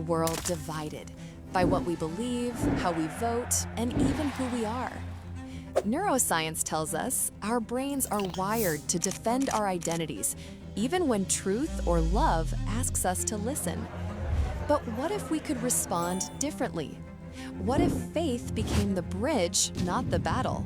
world divided by what we believe, how we vote, and even who we are. Neuroscience tells us our brains are wired to defend our identities, even when truth or love asks us to listen. But what if we could respond differently? What if faith became the bridge, not the battle?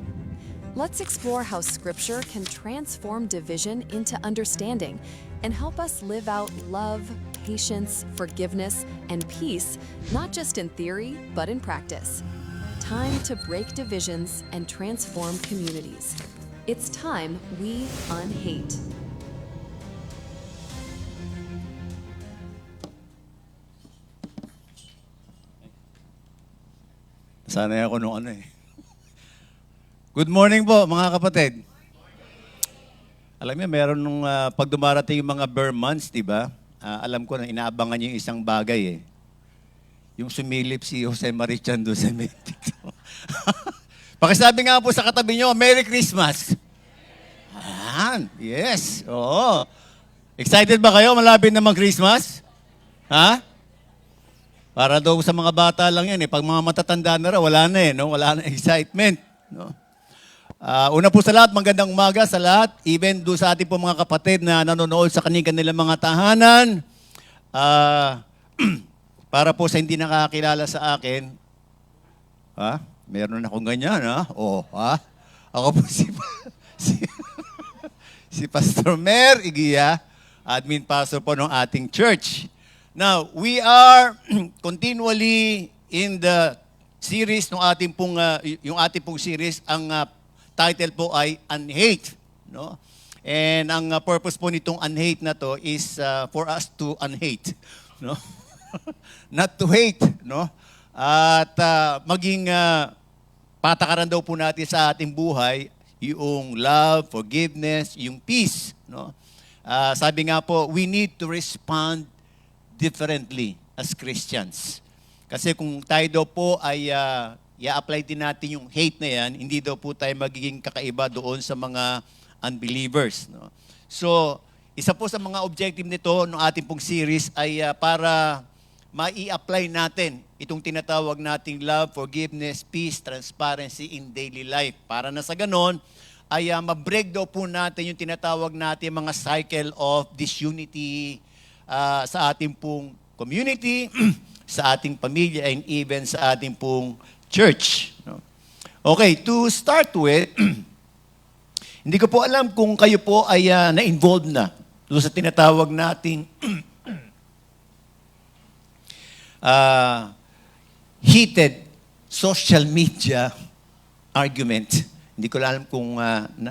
Let's explore how Scripture can transform division into understanding and help us live out love, patience, forgiveness, and peace, not just in theory, but in practice. Time to break divisions and transform communities. It's time we unhate. Sanay ako nung ano eh. Good morning po mga kapatid. Alam niyo, meron nung pag dumarating yung mga bare months, di ba? Alam ko na inaabangan niyo yung isang bagay eh. Yung sumilip si Jose Marichan doon sa dito. Pakisabi nga po sa katabi niyo, Merry Christmas! Yes, oo. Excited ba kayo? Malapit na mag-Christmas? Ha? Para daw sa mga bata lang yan eh. Pag mga matatanda na raw, wala na eh. No? Wala na excitement. No? Una po sa lahat, magandang umaga sa lahat. Even doon sa ating po mga kapatid na nanonood sa kanilang mga tahanan. Para po sa hindi nakakilala sa akin, meron akong ganyan, ha? Ako po si Pastor Mer Igia, admin pastor po ng ating church. Now, we are continually in the series ng ating pong yung ating pong series, ang title po ay Unhate, no? And ang purpose po nitong unhate na to is for us to unhate, no? Not to hate, no? At maging patakaran daw po natin sa ating buhay yung love, forgiveness, yung peace, no? Sabi nga po, we need to respond differently as Christians. Kasi kung tayo daw po ay i-apply din natin yung hate na yan, hindi daw po tayo magiging kakaiba doon sa mga unbelievers, no? So, isa po sa mga objective nito ng ating pong series ay para mai-apply natin itong tinatawag nating love, forgiveness, peace, transparency in daily life. Para na sa ganon, ay ma-break daw po natin yung tinatawag natin mga cycle of disunity sa ating pong community, sa ating pamilya, and even sa ating pong church. No? Okay, to start with, hindi ko po alam kung kayo po ay na-involved na doon sa tinatawag nating heated social media argument. Hindi ko alam kung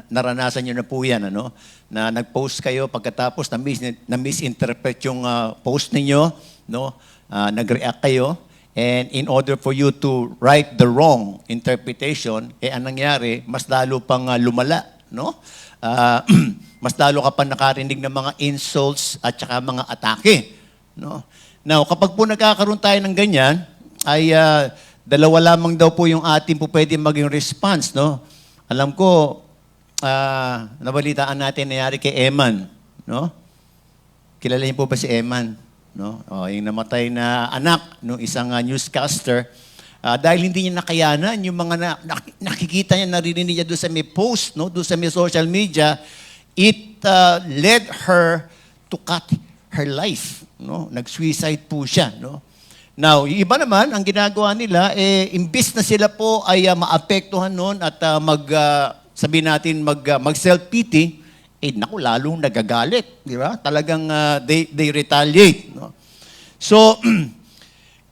naranasan nyo na po yan, ano? Na nag-post kayo pagkatapos na misinterpret yung post ninyo, no? Nag-react kayo. And in order for you to write the wrong interpretation, anong nangyari, mas lalo pang lumala, no? Mas lalo ka pa nakarinig ng mga insults at saka mga atake, no? Now, kapag po nagkakaroon tayo ng ganyan, ay dalawa lamang daw po yung ating po pwede maging response, no? Alam ko, nabalitaan natin nangyari kay Eman, no? Kilala niyo po ba si Eman? No? Yung namatay na anak ng isang newscaster, dahil hindi niya nakayanan yung mga nakikita niya, narinig niya doon sa may post, no? Doon sa may social media, it led her to cut her life, no? Nag-suicide po siya, no? Now, yung iba naman, ang ginagawa nila, imbis na sila po ay maapektuhan noon at sabihin natin mag-self-pity, naku, lalong nagagalit, di ba? Talagang they retaliate, no? So,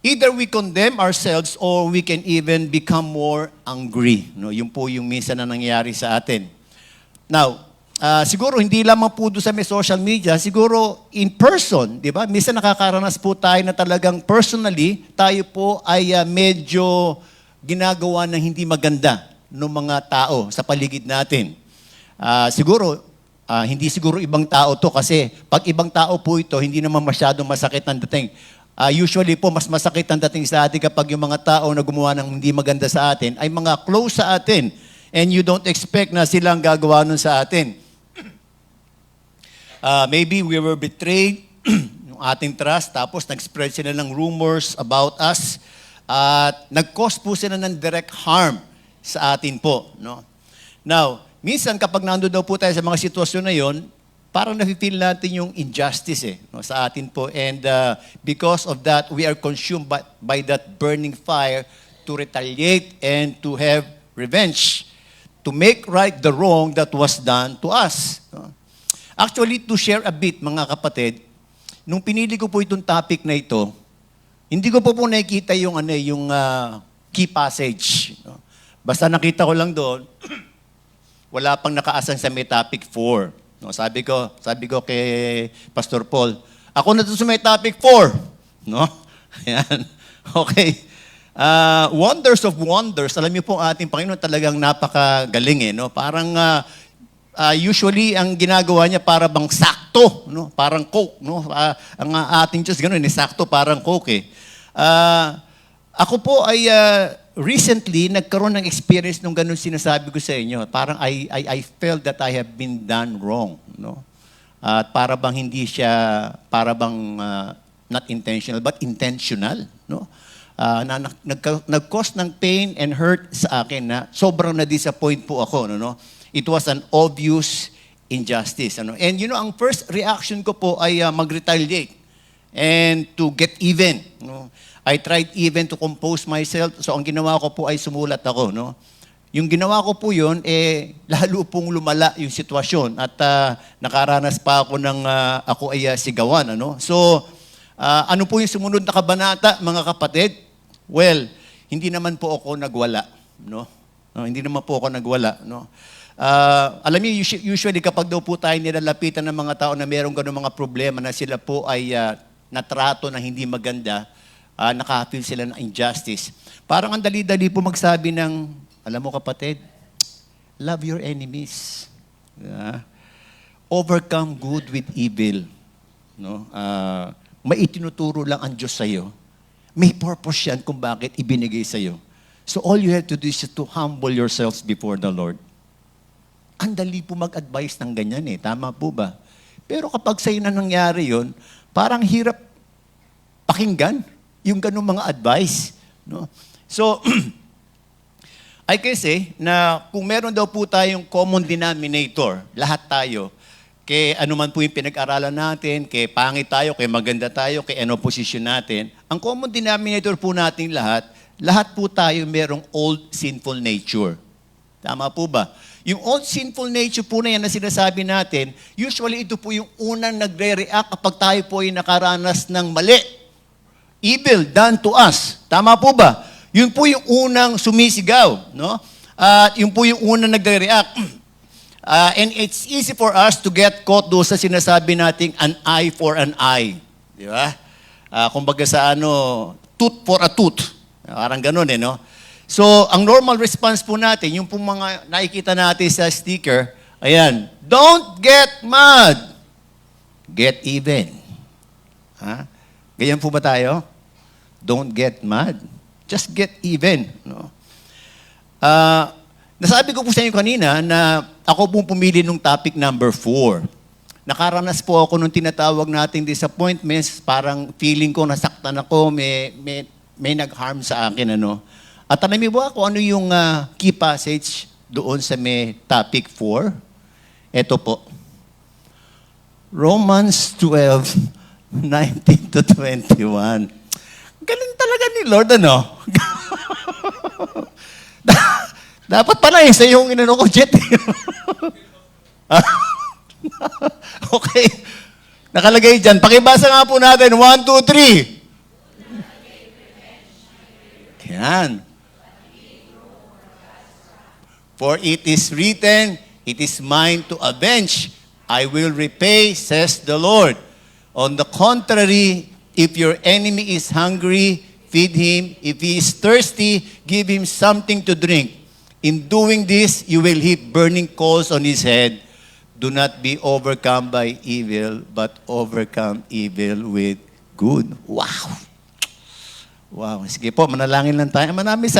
either we condemn ourselves or we can even become more angry, no? Yun po yung minsan na nangyayari sa atin. Now, siguro hindi lamang po doon sa may social media, siguro in person, di ba? Minsan nakakaranas po tayo na talagang personally, tayo po ay medyo ginagawa ng hindi maganda ng mga tao sa paligid natin. Siguro, hindi siguro ibang tao to kasi pag ibang tao po ito, hindi naman masyadong masakit ang dating. Usually po, mas masakit ang dating sa atin kapag yung mga tao na gumawa ng hindi maganda sa atin ay mga close sa atin and you don't expect na silang gagawa nun sa atin. Maybe we were betrayed ating trust, tapos nag-spread sila ng rumors about us, at nag-cause po sila ng direct harm sa atin po. No? Now, minsan kapag nandun daw po tayo sa mga sitwasyon na yon, parang nafe-feel natin yung injustice no, sa atin po. And because of that, we are consumed by that burning fire to retaliate and to have revenge, to make right the wrong that was done to us. No? Actually, to share a bit, mga kapatid, nung pinili ko po itong topic na ito, hindi ko po nakikita yung, key passage. No? Basta nakita ko lang doon, wala pang nakaasan sa may topic 4. No, sabi ko kay Pastor Paul, ako na sa may topic 4. No? Ayan. Okay. Wonders of wonders. Alam niyo po, ating Panginoon talagang napakagaling. No? Parang usually ang ginagawa niya para bang sakto, no? Parang Coke, no? Ang ating Diyos ganoon, sakto parang Coke. Ako po ay recently nagkaroon ng experience nung ganun sinasabi ko sa inyo. Parang I felt that I have been done wrong, no? At para bang hindi siya not intentional but intentional, no? Nag-cause ng pain and hurt sa akin na sobrang na-disappoint po ako, no? It was an obvious injustice, ano? And ang first reaction ko po ay mag-retaliate and to get even, no? I tried even to compose myself. So ang ginawa ko po ay sumulat ako, no? Yung ginawa ko po yun, lalo pong lumala yung sitwasyon at nakaranas pa ako ng ako ay sigawan, ano? So, ano po yung sumunod na kabanata, mga kapatid? Well, hindi naman po ako nagwala, no? Hindi naman po ako nagwala, no? Alam niyo, usually kapag daw po tayo nilalapitan ng mga tao na mayroong ganung mga problema na sila po ay natrato na hindi maganda, nakafeel sila ng injustice. Parang ang dali-dali po magsabi ng, alam mo kapatid, love your enemies. Overcome good with evil. No? May itinuturo lang ang Diyos sa'yo. May purpose yan kung bakit ibinigay sa'yo. So all you have to do is to humble yourselves before the Lord. Ang dali po mag-advise ng ganyan Tama po ba? Pero kapag sa'yo na nangyari yun, parang hirap pakinggan yung ganung mga advice. No? So, I can say na kung meron daw po tayong common denominator, lahat tayo, kay ano man po yung pinag-aralan natin, kay pangit tayo, kay maganda tayo, kay ano posisyon natin, ang common denominator po natin lahat po tayo merong old sinful nature. Tama po ba? Yung old sinful nature po na yan na sinasabi natin, usually ito po yung unang nagre-react kapag tayo po ay nakaranas ng mali. Evil done to us. Tama po ba? Yun po yung unang sumisigaw, no? Yun po yung unang nagre-react. And it's easy for us to get caught doon sa sinasabi nating an eye for an eye. Di ba? Kumbaga sa tooth for a tooth. Parang ganun no? So, ang normal response po natin, yung pong mga nakikita natin sa sticker, ayan, don't get mad. Get even. Ganyan po ba tayo? Don't get mad. Just get even. No? Nasabi ko po sa inyo kanina na ako pong pumili ng topic number 4. Nakaranas po ako nung tinatawag nating disappointments, parang feeling ko nasaktan ako, may nag-harm sa akin. At alam mo ba kung ano yung key passage doon sa may topic 4? Ito po. Romans 12, 19 to 21. Galing talaga ni Lord, Dapat pala sa yung ko, Jet. Okay. Nakalagay dyan. Pakibasa nga po natin. 1, 2, 3. Yan. For it is written, it is mine to avenge. I will repay, says the Lord. On the contrary, if your enemy is hungry, feed him. If he is thirsty, give him something to drink. In doing this, you will heap burning coals on his head. Do not be overcome by evil, but overcome evil with good. Wow! Wow. Sige po, manalangin lang tayo. Maraming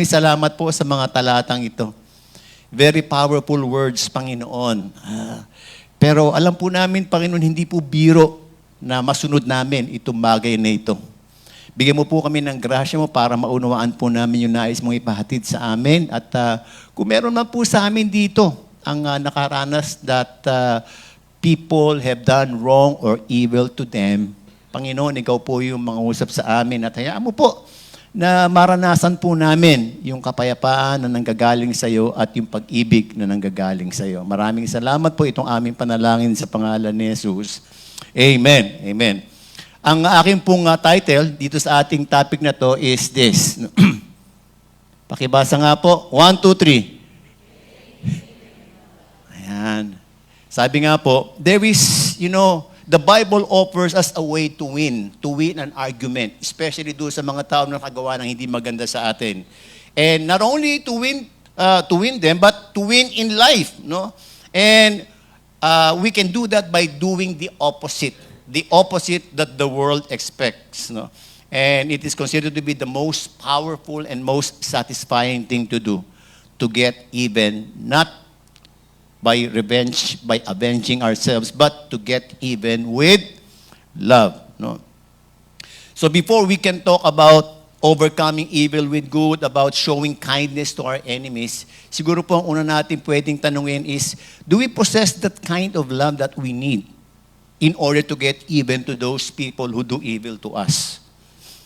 salamat po sa mga talatang ito. Very powerful words, Panginoon. Pero alam po namin, Panginoon, hindi po biro na masunod namin itong bagay na ito. Bigyan mo po kami ng grasya mo para maunawaan po namin yung nais mong ipahatid sa amin. At kung meron man po sa amin dito ang nakaranas that people have done wrong or evil to them, Panginoon, ikaw po yung mangusap sa amin at hayaan mo po na maranasan po namin yung kapayapaan na nanggagaling sa iyo at yung pag-ibig na nanggagaling sa iyo. Maraming salamat po itong aming panalangin sa pangalan ni Jesus. Amen. Amen. Ang aking pong title dito sa ating topic na to is this. Pakibasa nga po. 1, 2, 3. Ayan. Sabi nga po, there is, the Bible offers us a way to win an argument, especially doon sa mga tao na nakagawa ng hindi maganda sa atin. And not only to win them, but to win in life, no? And we can do that by doing the opposite that the world expects, no? And it is considered to be the most powerful and most satisfying thing to do, to get even, not by revenge, by avenging ourselves, but to get even with love. No? So before we can talk about overcoming evil with good, about showing kindness to our enemies, siguro po ang una natin pwedeng tanungin is, do we possess that kind of love that we need in order to get even to those people who do evil to us?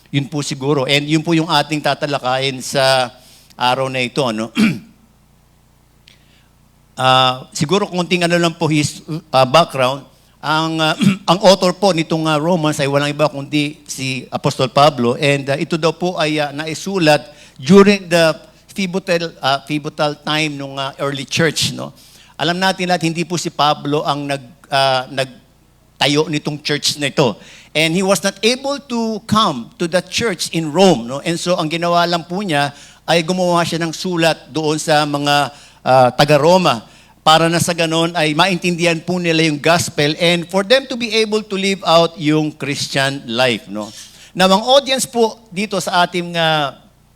Yun po siguro. And yun po yung ating tatalakayin sa araw na ito. No? Siguro konting lang po his background. Ang author po nitong Romans ay walang iba kundi si Apostol Pablo, and ito daw po ay naisulat during the pivotal time ng early church, no? Alam natin lahat hindi po si Pablo ang nagtayo nitong church na ito. And he was not able to come to the church in Rome, no? And so ang ginawa lang po niya ay gumawa siya ng sulat doon sa mga taga-Roma, para na sa ganon ay maintindihan po nila yung gospel and for them to be able to live out yung Christian life, no? Na ang audience po dito sa ating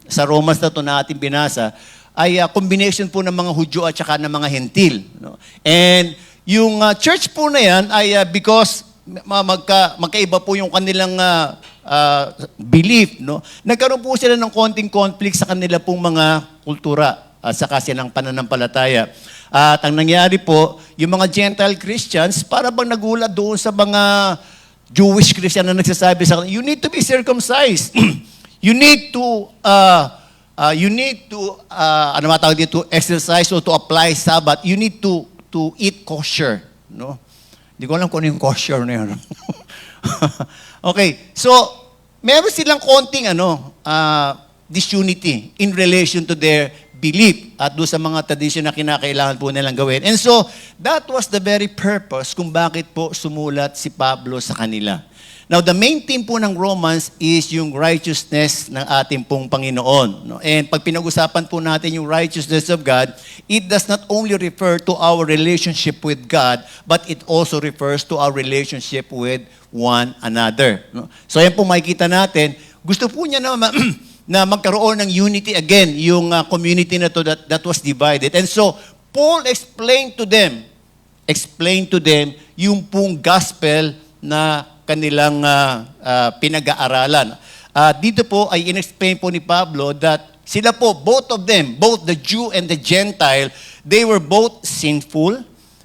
sa Romans na to na ating binasa ay combination po ng mga Hudyo at saka ng mga Hentil, no? And yung church po na yan ay because magkaiba po yung kanilang belief, no? Nagkaroon po sila ng konting conflict sa kanila pong mga kultura at saka silang pananampalataya. At ang nangyari po, yung mga Gentile Christians, para bang nagulat doon sa mga Jewish Christian na nagsasabi sa kanila, you need to be circumcised. You need to ano matawag dito, exercise or to apply Sabbath. You need to eat kosher. No? Hindi ko alam kung ano yung kosher na yun. Okay, so meron silang konting disunity in relation to their belief at doon sa mga tradisyon na kinakailangan po nilang gawin. And so, that was the very purpose kung bakit po sumulat si Pablo sa kanila. Now, the main theme po ng Romans is yung righteousness ng ating pong Panginoon. No? And pag pinag-usapan po natin yung righteousness of God, it does not only refer to our relationship with God, but it also refers to our relationship with one another. No? So, yan po makikita natin. Gusto po niya na magkaroon ng unity again, yung community na to that was divided. And so, Paul explained to them yung pong gospel na kanilang pinag-aaralan. Dito po ay in-explain po ni Pablo that sila po, both of them, both the Jew and the Gentile, they were both sinful,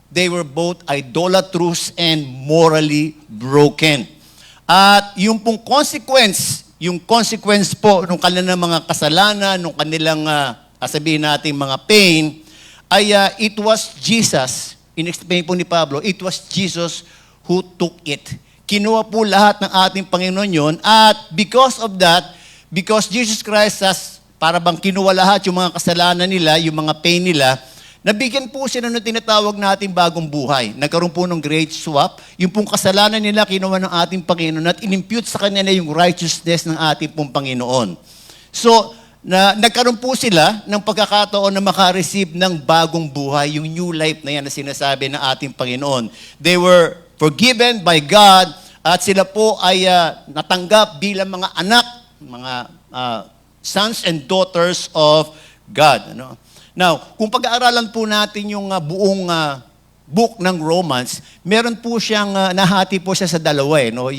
they were both idolatrous and morally broken. At yung pong consequence po ng kanilang mga kasalanan, ng kanilang, sabihin natin, mga pain, ay it was Jesus, in-explain po ni Pablo, it was Jesus who took it. Kinuha po lahat ng ating Panginoon yon, at because of that, because Jesus Christ has, para bang kinuha lahat yung mga kasalanan nila, yung mga pain nila, nabigyan po sila ng tinatawag nating bagong buhay. Nagkaroon po ng great swap. Yung pong kasalanan nila, kinuha ng ating Panginoon at inimpute sa kanila yung righteousness ng ating pong Panginoon. So, nagkaroon po sila ng pagkakataon na makareceive ng bagong buhay, yung new life na yan na sinasabi ng ating Panginoon. They were forgiven by God at sila po ay natanggap bilang mga anak, mga sons and daughters of God. Ano? Now, kung pag-aaralan po natin yung buong book ng Romans, meron po siyang, nahati po siya sa dalawa eh. No?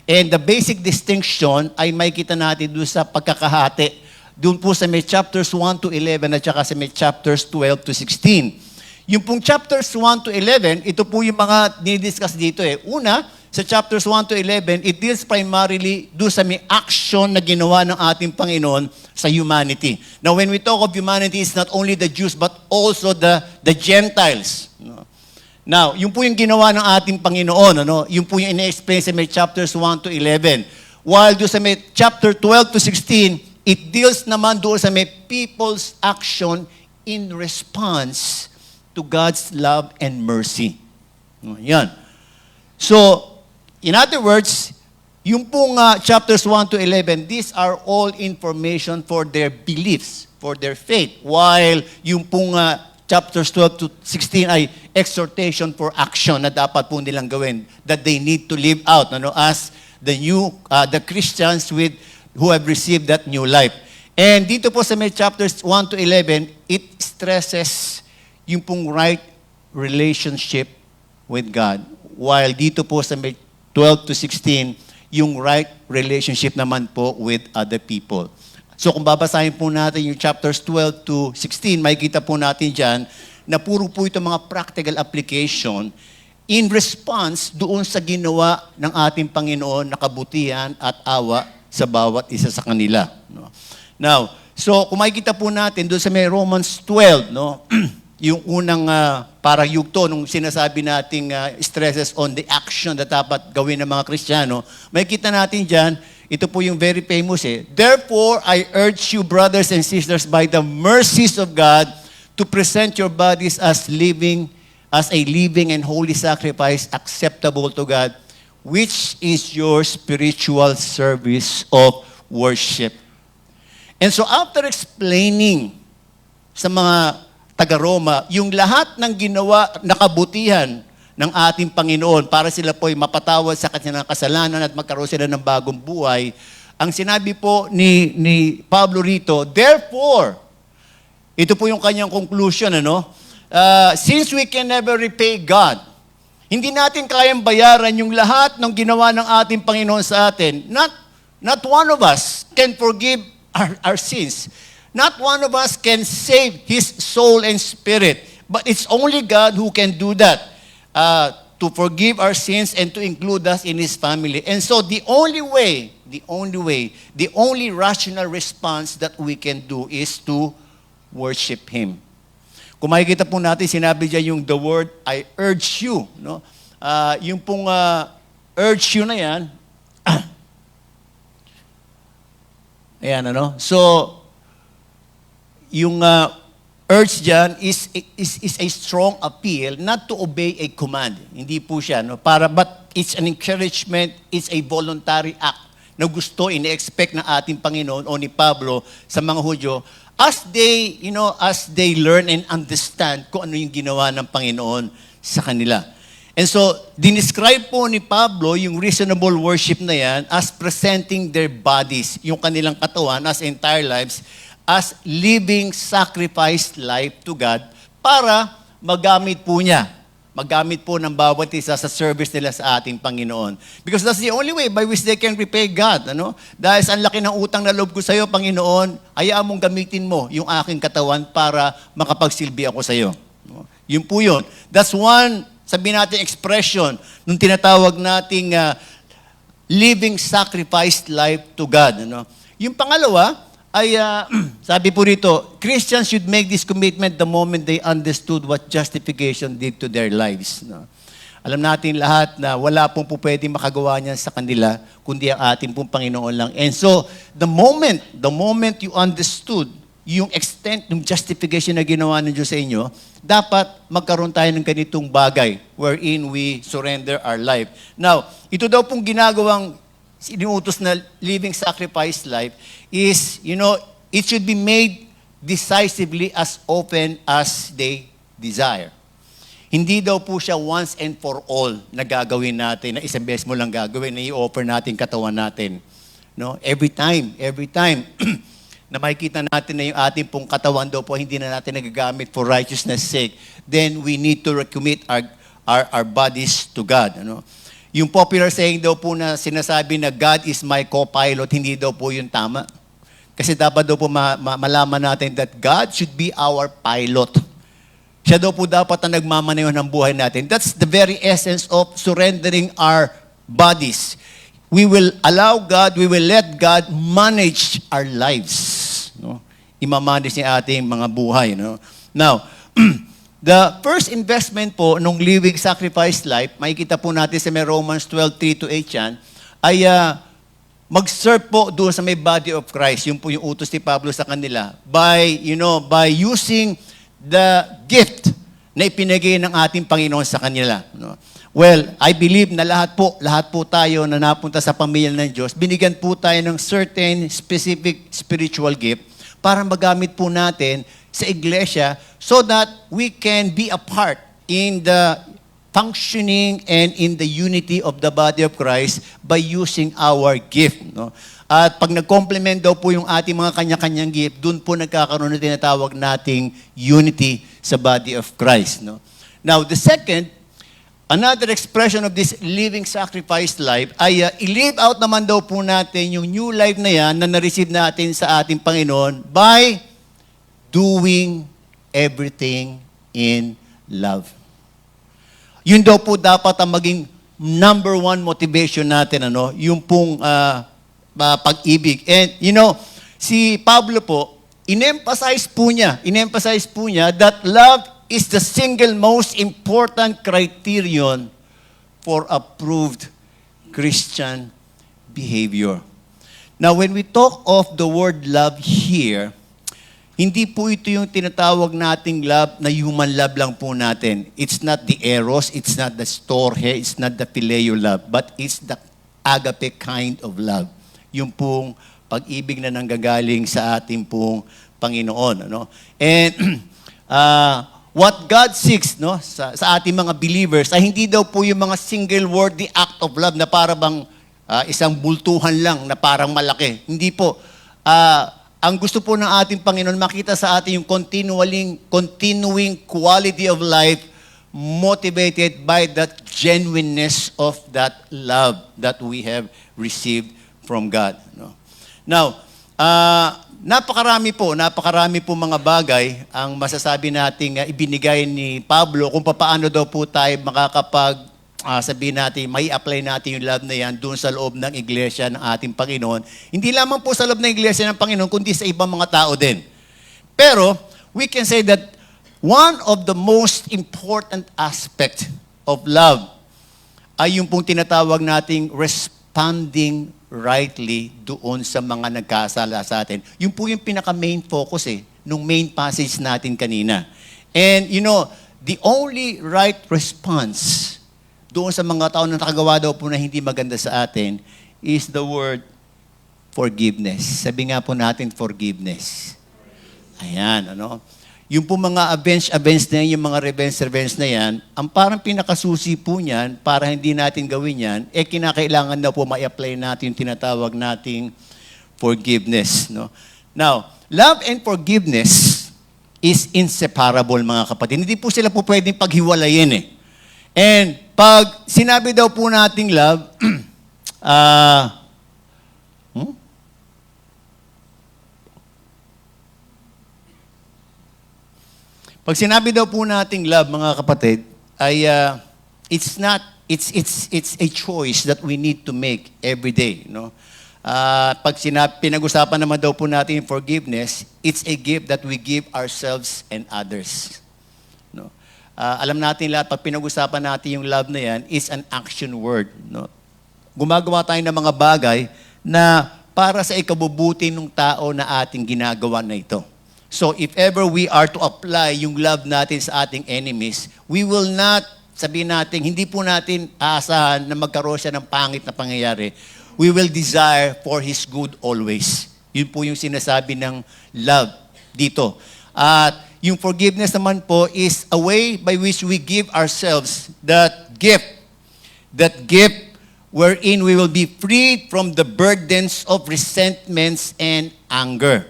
And the basic distinction ay makikita natin doon sa pagkakahati. Doon po sa may chapters 1 to 11 at saka sa may chapters 12 to 16. Yung pong chapters 1 to 11, ito po yung mga dinidiscuss dito eh. Una, sa chapters 1 to 11, it deals primarily doon sa may action na ginawa ng ating Panginoon sa humanity. Now, when we talk of humanity, it's not only the Jews, but also the Gentiles. Now, yun po yung ginawa ng ating Panginoon. Yun po yung ina-explain sa may chapters 1 to 11. While doon sa may chapter 12 to 16, it deals naman doon sa may people's action in response to God's love and mercy. Yan. So, in other words, yung pong chapters 1 to 11, these are all information for their beliefs, for their faith. While yung pong chapters 12 to 16 ay exhortation for action na dapat po nilang gawin, that they need to live out as the Christians who have received that new life. And dito po sa may chapters 1 to 11, it stresses yung pong right relationship with God. While dito po sa may 12 to 16, yung right relationship naman po with other people. So kung babasahin po natin yung chapters 12 to 16, makikita po natin dyan na puro po ito mga practical application in response doon sa ginawa ng ating Panginoon na kabutihan at awa sa bawat isa sa kanila. Now, so kung makikita po natin doon sa may Romans 12, yung unang para yugto nung sinasabi nating stresses on the action na dapat gawin ng mga Kristiyano, makikita natin dyan, ito po yung very famous Therefore, I urge you, brothers and sisters, by the mercies of God, to present your bodies as a living and holy sacrifice acceptable to God, which is your spiritual service of worship. And so after explaining sa mga taga-Roma, yung lahat ng ginawa na kabutihan ng ating Panginoon para sila po'y mapatawad sa kanilang kasalanan at magkaroon sila ng bagong buhay, ang sinabi po ni Pablo rito, therefore, ito po yung kanyang conclusion, since we can never repay God, hindi natin kayang bayaran yung lahat ng ginawa ng ating Panginoon sa atin. Not one of us can forgive our sins. Not one of us can save his soul and spirit. But it's only God who can do that. To forgive our sins and to include us in his family. And so the only rational response that we can do is to worship him. Kung makikita po natin, sinabi dyan yung the word, I urge you. Yung pong urge you na yan, ayan, So, yung urge dyan is a strong appeal not to obey a command. Hindi po siya. But it's an encouragement, it's a voluntary act na gusto, ine-expect ng ating Panginoon o ni Pablo sa mga Hudyo as they learn and understand kung ano yung ginawa ng Panginoon sa kanila. And so, dinescribe po ni Pablo yung reasonable worship na yan as presenting their bodies, yung kanilang katawan as entire lives, as living sacrificed life to God para magamit po niya. Magamit po ng bawat isa sa service nila sa ating Panginoon. Because that's the only way by which they can repay God. Dahil sa laki ng utang na loob ko sa iyo, Panginoon, hayaan mong gamitin mo yung aking katawan para makapagsilbi ako sa iyo. Yun po yun. That's one, sabihin natin, expression nung tinatawag nating living sacrificed life to God. Yung pangalawa, sabi po rito, Christians should make this commitment the moment they understood what justification did to their lives. Alam natin lahat na wala pong pwedeng makagawa niyan sa kanila, kundi ang ating pong Panginoon lang. And so, the moment you understood yung extent ng justification na ginawa ng Diyos sa inyo, dapat magkaroon tayo ng ganitong bagay wherein we surrender our life. Now, ito daw pong ginagawang inuutos na living sacrifice life is, it should be made decisively as often as they desire. Hindi daw po siya once and for all na gagawin natin, na isang beses mo lang gagawin, na i-offer natin katawan natin. Every time. na makikita natin na yung ating pong katawan daw po hindi na natin nagagamit for righteousness sake, then we need to recommit our bodies to God. Ano? Yung popular saying daw po na sinasabi na God is my co-pilot, hindi daw po yung tama. Kasi dapat daw po malaman natin that God should be our pilot. Siya daw po dapat ang nagmamaneho ng buhay natin. That's the very essence of surrendering our bodies. We will allow God, we will let God manage our lives. No? Imamanage niya ating mga buhay. No? Now, the first investment po nung living sacrifice life, makikita po natin sa may Romans 12:3-8 yan, ay mag-serve po doon sa may body of Christ. Yun po yung utos ni Pablo sa kanila. By using the gift na ipinigay ng ating Panginoon sa kanila. No? Well, I believe na lahat po tayo na napunta sa pamilya ng Diyos, binigyan po tayo ng certain specific spiritual gift para magamit po natin sa iglesia so that we can be a part in the functioning and in the unity of the body of Christ by using our gift. No? At pag nag-complement daw po yung ating mga kanya-kanyang gift, dun po nagkakaroon na tinatawag nating unity sa body of Christ. No? Now, the second, another expression of this living sacrifice life ay i-live out naman daw po natin yung new life na yan na na-receive natin sa ating Panginoon by doing everything in love. Yun daw po dapat ang maging number one motivation natin, yung pong pag-ibig. And si Pablo po, in-emphasize po niya that love is the single most important criterion for approved Christian behavior. Now, when we talk of the word love here, hindi po ito yung tinatawag nating love na human love lang po natin. It's not the eros, it's not the storge, it's not the phileo love, but it's the agape kind of love. Yung pong pag-ibig na nanggagaling sa ating pong Panginoon. And what God seeks sa ating mga believers ay hindi daw po yung mga single word, the act of love na para bang isang bultuhan lang na parang malaki. Hindi po. Ang gusto po ng ating Panginoon makita sa atin yung continuing quality of life motivated by that genuineness of that love that we have received from God. Now, napakarami po mga bagay ang masasabi nating ibinigay ni Pablo kung paano daw po tayo makakapag sabihin natin, may apply natin yung love na yan doon sa loob ng iglesia ng ating Panginoon. Hindi lamang po sa loob ng iglesia ng Panginoon, kundi sa ibang mga tao din. Pero, we can say that one of the most important aspect of love ay yung pong tinatawag nating responding rightly doon sa mga nagkasala sa atin. Yung po yung pinaka-main focus nung main passage natin kanina. And the only right response doon sa mga tao na nakagawa daw po na hindi maganda sa atin is the word forgiveness. Sabi nga po natin, forgiveness. Ayan, Yung po mga avenge na yan, yung mga revenge na yan, ang parang pinakasusi po niyan, para hindi natin gawin yan, kinakailangan daw po ma-apply natin yung tinatawag nating forgiveness. Now, love and forgiveness is inseparable, mga kapatid. Hindi po sila po pwedeng paghiwalayin And pag sinabi daw po nating love, pag sinabi daw po nating love, mga kapatid, ay it's a choice that we need to make every day, Pag pinag-usapan naman daw po natin yung forgiveness, it's a gift that we give ourselves and others. Alam natin lahat, pag pinag-usapan natin yung love na yan, is an action word. Gumagawa tayo ng mga bagay na para sa ikabubuti ng tao na ating ginagawa na ito. So if ever we are to apply yung love natin sa ating enemies, we will not, sabihin natin, hindi po natin aasahan na magkaroon siya ng pangit na pangyayari. We will desire for His good always. Yun po yung sinasabi ng love dito. At yung forgiveness naman po is a way by which we give ourselves that gift wherein we will be freed from the burdens of resentments and anger.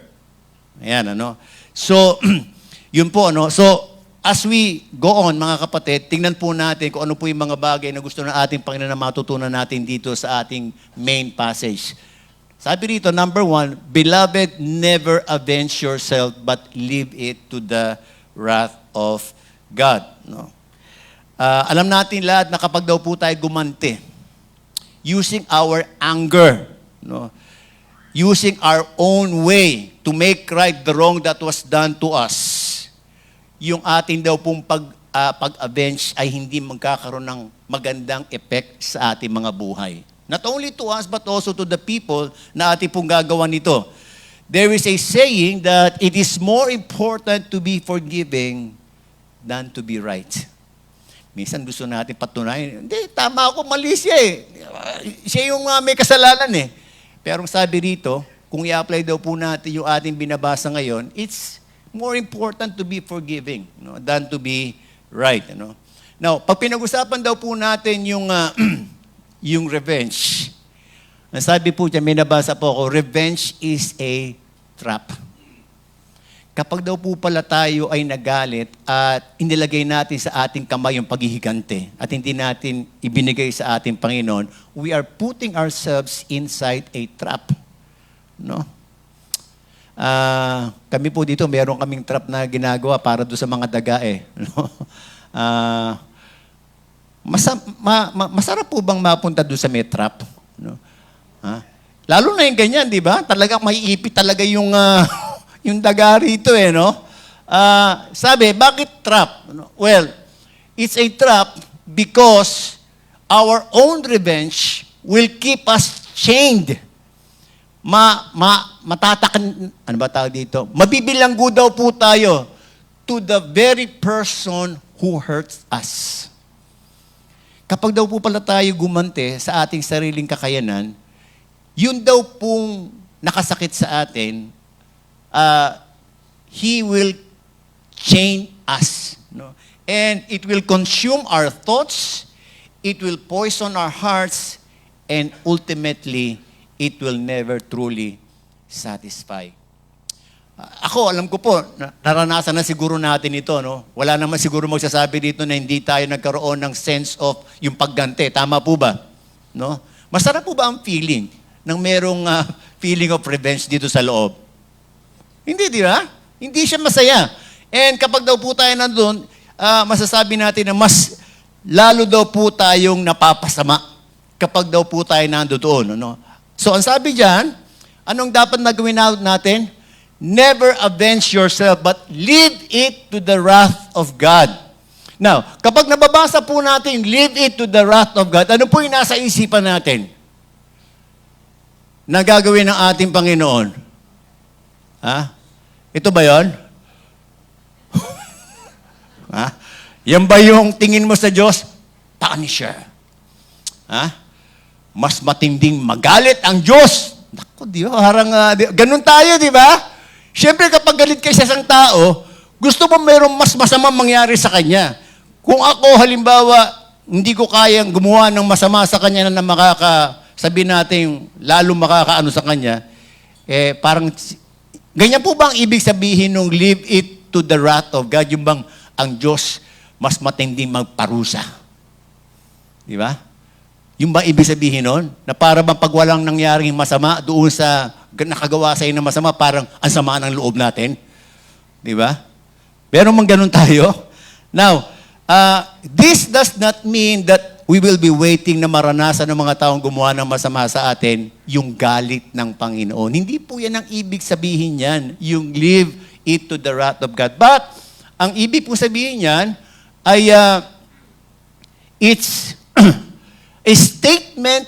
Ayan, ano. So, yun po, ano. So, as we go on, mga kapatid, tingnan po natin kung ano po yung mga bagay na gusto ng ating Panginoon na matutunan natin dito sa ating main passage. Sabi rito, number 1, Beloved, never avenge yourself, but leave it to the wrath of God. No? Alam natin lahat na kapag daw po tayo gumanti, using our anger, no? Using our own way to make right the wrong that was done to us, yung atin daw pong pag-avenge ay hindi magkakaroon ng magandang effect sa ating mga buhay. Not only to us, but also to the people na ating pong gagawa nito. There is a saying that it is more important to be forgiving than to be right. Minsan gusto natin patunayan, hindi, tama ako, mali siya eh. Siya yung may kasalanan eh. Pero sabi rito, kung i-apply daw po natin yung ating binabasa ngayon, it's more important to be forgiving, no, than to be right. No? Now, pag pinag-usapan daw po natin yung, yung revenge, ang sabi po dyan, may nabasa po ako, revenge is a trap. Kapag daw po pala tayo ay nagalit at inilagay natin sa ating kamay yung paghihigante at hindi natin ibinigay sa ating Panginoon, we are putting ourselves inside a trap. No? Kami po dito, meron kaming trap na ginagawa para doon sa mga daga eh. No? Masarap po bang mapunta doon sa may trap? No? Lalo na yung ganyan, di ba? Talagang maiipit talaga yung... yung daga rito eh, no? Sabi, bakit trap? Well, it's a trap because our own revenge will keep us chained. Ano ba tawag dito? Mabibilanggo daw po tayo to the very person who hurts us. Kapag daw po pala tayo gumante sa ating sariling kakayanan, yun daw pong nakasakit sa atin, He will chain us. No? And it will consume our thoughts, it will poison our hearts, and ultimately, it will never truly satisfy. Ako, alam ko po, naranasan na siguro natin ito. No? Wala naman siguro magsasabi dito na hindi tayo nagkaroon ng sense of yung pagganti. Tama po ba? No? Masarap po ba ang feeling ng merong feeling of revenge dito sa loob? Hindi, di ba? Hindi siya masaya. And kapag daw po tayo nandun, masasabi natin na mas lalo daw po tayong napapasama kapag daw po tayo nandoon. Ano? So, ang sabi dyan, anong dapat na gawin natin? Never avenge yourself, but leave it to the wrath of God. Now, kapag nababasa po natin, leave it to the wrath of God, ano po yung nasa isipan natin na gagawin ng ating Panginoon? Ito ba yun? Yan ba yung tingin mo sa Diyos? Punisher. Mas matinding magalit ang Diyos. Naku, di ba? Harang, ganun tayo, di ba? Siyempre, kapag galit kayo sa isang tao, gusto mo mayroong mas masamang mangyari sa kanya. Kung ako, halimbawa, hindi ko kayang gumawa ng masama sa kanya na sabihin natin, lalo makakaano sa kanya, parang... Ganyan po ba ang ibig sabihin nung leave it to the wrath of God? Yung bang ang Diyos mas matinding magparusa? Di ba? Yung ba ibig sabihin nun? Na para bang pag walang nangyaring masama doon sa nakagawa sa ng masama, parang ang sama ng loob natin? Di ba? Pero mang ganun tayo. Now, this does not mean that we will be waiting na maranasan ng mga taong gumawa ng masama sa atin yung galit ng Panginoon. Hindi po yan ang ibig sabihin yan, yung leave it to the wrath of God. But, ang ibig po sabihin yan ay it's a statement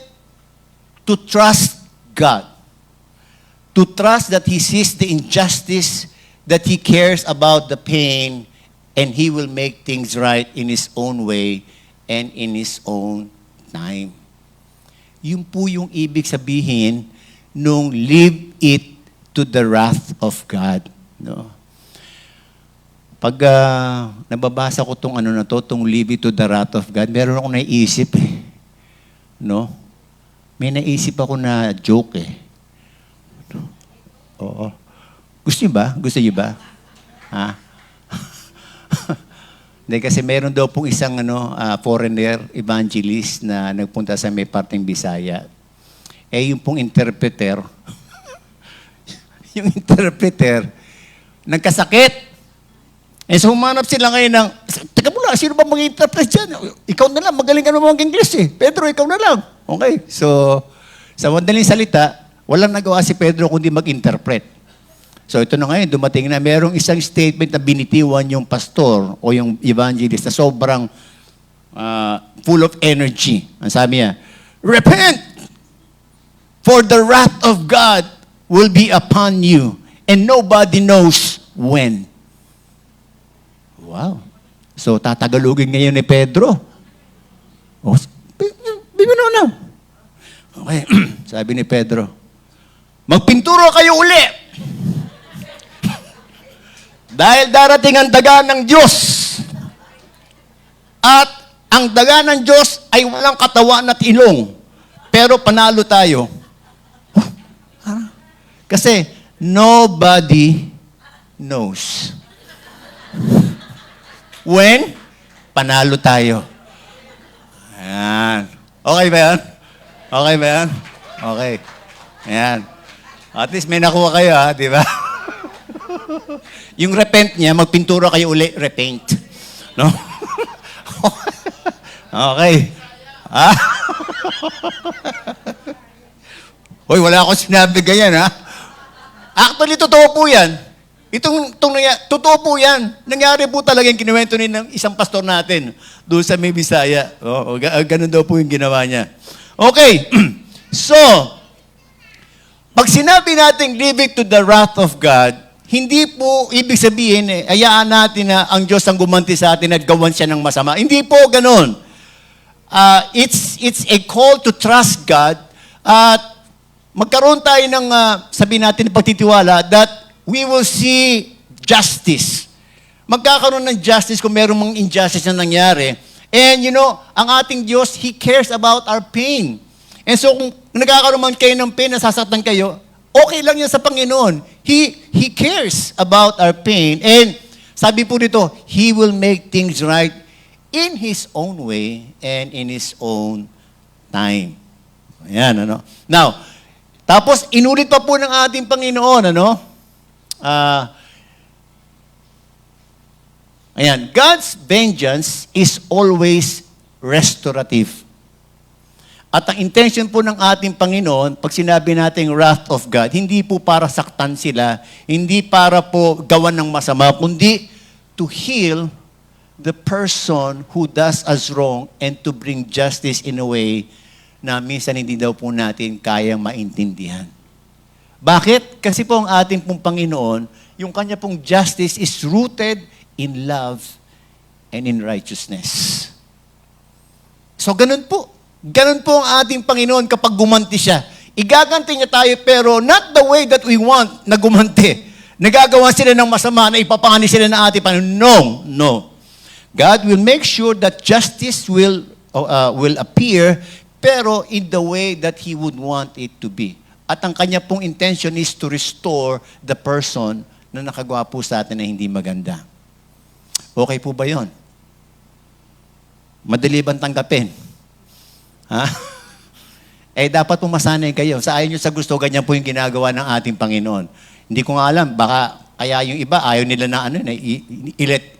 to trust God. To trust that He sees the injustice, that He cares about the pain, and He will make things right in His own way and in His own time. Yun po yung ibig sabihin nung leave it to the wrath of God. No? Pag nababasa ko tong leave it to the wrath of God, meron akong naisip eh. No? May naisip ako na joke eh. Oo. Gusto niyo ba? Gusto niyo ba? Ha? Hindi, kasi meron daw pong isang foreigner evangelist na nagpunta sa may parteng Bisaya. Eh, yung pong interpreter, nagkasakit. Eh, so humanap sila ngayon ng, teka muna, sino ba mag-interpret dyan? Ikaw na lang, magaling ka naman mag-English eh. Pedro, ikaw na lang. Okay, so, sa madaling salita, walang nagawa si Pedro kundi mag-interpret. So ito na ngayon, dumating na merong isang statement na binitiwan yung pastor o yung evangelist na sobrang full of energy. Ang sabi niya, repent! For the wrath of God will be upon you and nobody knows when. Wow. So tatagalogin ngayon ni Pedro. Oh, bigyan na. Okay, sabi ni Pedro, magpinturo kayo uli. Dahil darating ang daga ng Diyos. At ang daga ng Diyos ay walang katawan at ilong. Pero panalo tayo. Kasi nobody knows. When? Panalo tayo. Ayan. Okay ba yan? Okay ba yan? Okay. Ayan. At least may nakuha kayo, ha? Di ba? Yung repent niya, magpintura kayo uli, repaint. No? Okay. Ha? Hoy, wala akong sinabi ganyan, ha? Actually, totoo po yan. Totoo po yan. Nangyari po talaga yung kinuwento ni ng isang pastor natin doon sa may Bisaya. Ganun daw po yung ginawa niya. Okay. So, pag sinabi natin, leave it to the wrath of God, hindi po ibig sabihin, hayaan natin na ang Diyos ang gumanti sa atin at gawan siya ng masama. Hindi po ganun. It's a call to trust God at magkaroon tayo ng, sabihin natin, pagtitiwala that we will see justice. Magkakaroon ng justice kung merong mga injustice na nangyari. And ang ating Diyos, He cares about our pain. And so kung nagkakaroon man kayo ng pain, nasasaktan kayo, okay lang yan sa Panginoon. He cares about our pain. And sabi po dito, He will make things right in His own way and in His own time. Ayan, Now, tapos inulit pa po ng ating Panginoon, ayan, God's vengeance is always restorative. At ang intention po ng ating Panginoon, pag sinabi natin wrath of God, hindi po para saktan sila, hindi para po gawan ng masama, kundi to heal the person who does us wrong and to bring justice in a way na minsan hindi daw po natin kayang maintindihan. Bakit? Kasi po ang ating pong Panginoon, yung kanya pong justice is rooted in love and in righteousness. So ganun po. Ganun po ang ating Panginoon kapag gumanti siya. Igaganti niya tayo pero not the way that we want na gumanti. Nagagawa sila ng masama na ipapangani sila ng ating Panginoon. No. God will make sure that justice will appear pero in the way that He would want it to be. At ang kanya pong intention is to restore the person na nakagawa po sa atin na hindi maganda. Okay po ba yon? Madali bang tanggapin? Ha? Dapat po masanay kayo. Sa ayon nyo sa gusto, ganyan po yung ginagawa ng ating Panginoon. Hindi ko nga alam, baka kaya yung iba, ayaw nila na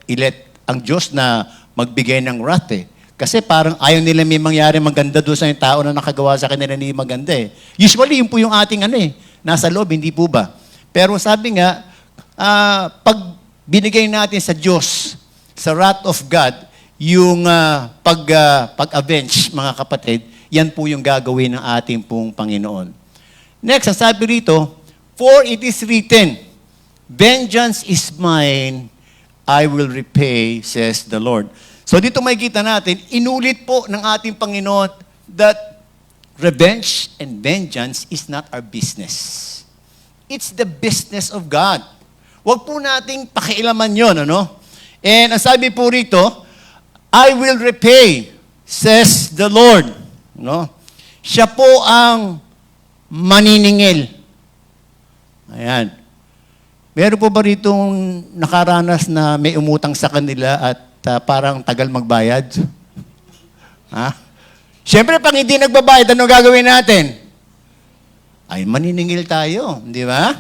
ilet ang Diyos na magbigay ng wrath eh. Kasi parang ayaw nila may mangyari maganda doon sa yung tao na nakagawa sa kanila ni maganda eh. Usually, yun po yung ating nasa loob, hindi po ba? Pero sabi nga, pag binigay natin sa Diyos, sa wrath of God, yung pag-avenge, mga kapatid, yan po yung gagawin ng ating pong Panginoon. Next, ang sabi rito, for it is written, vengeance is mine, I will repay, says the Lord. So dito makikita natin, inulit po ng ating Panginoon that revenge and vengeance is not our business. It's the business of God. Huwag po nating pakialaman yun, And ang sabi po rito, I will repay, says the Lord. Siya po ang maniningil. Ayan. Meron po ba ritong nakaranas na may umutang sa kanila at parang tagal magbayad? Ha? Siyempre, pag hindi nagbabayad, ano gagawin natin? Ay, maniningil tayo, di ba?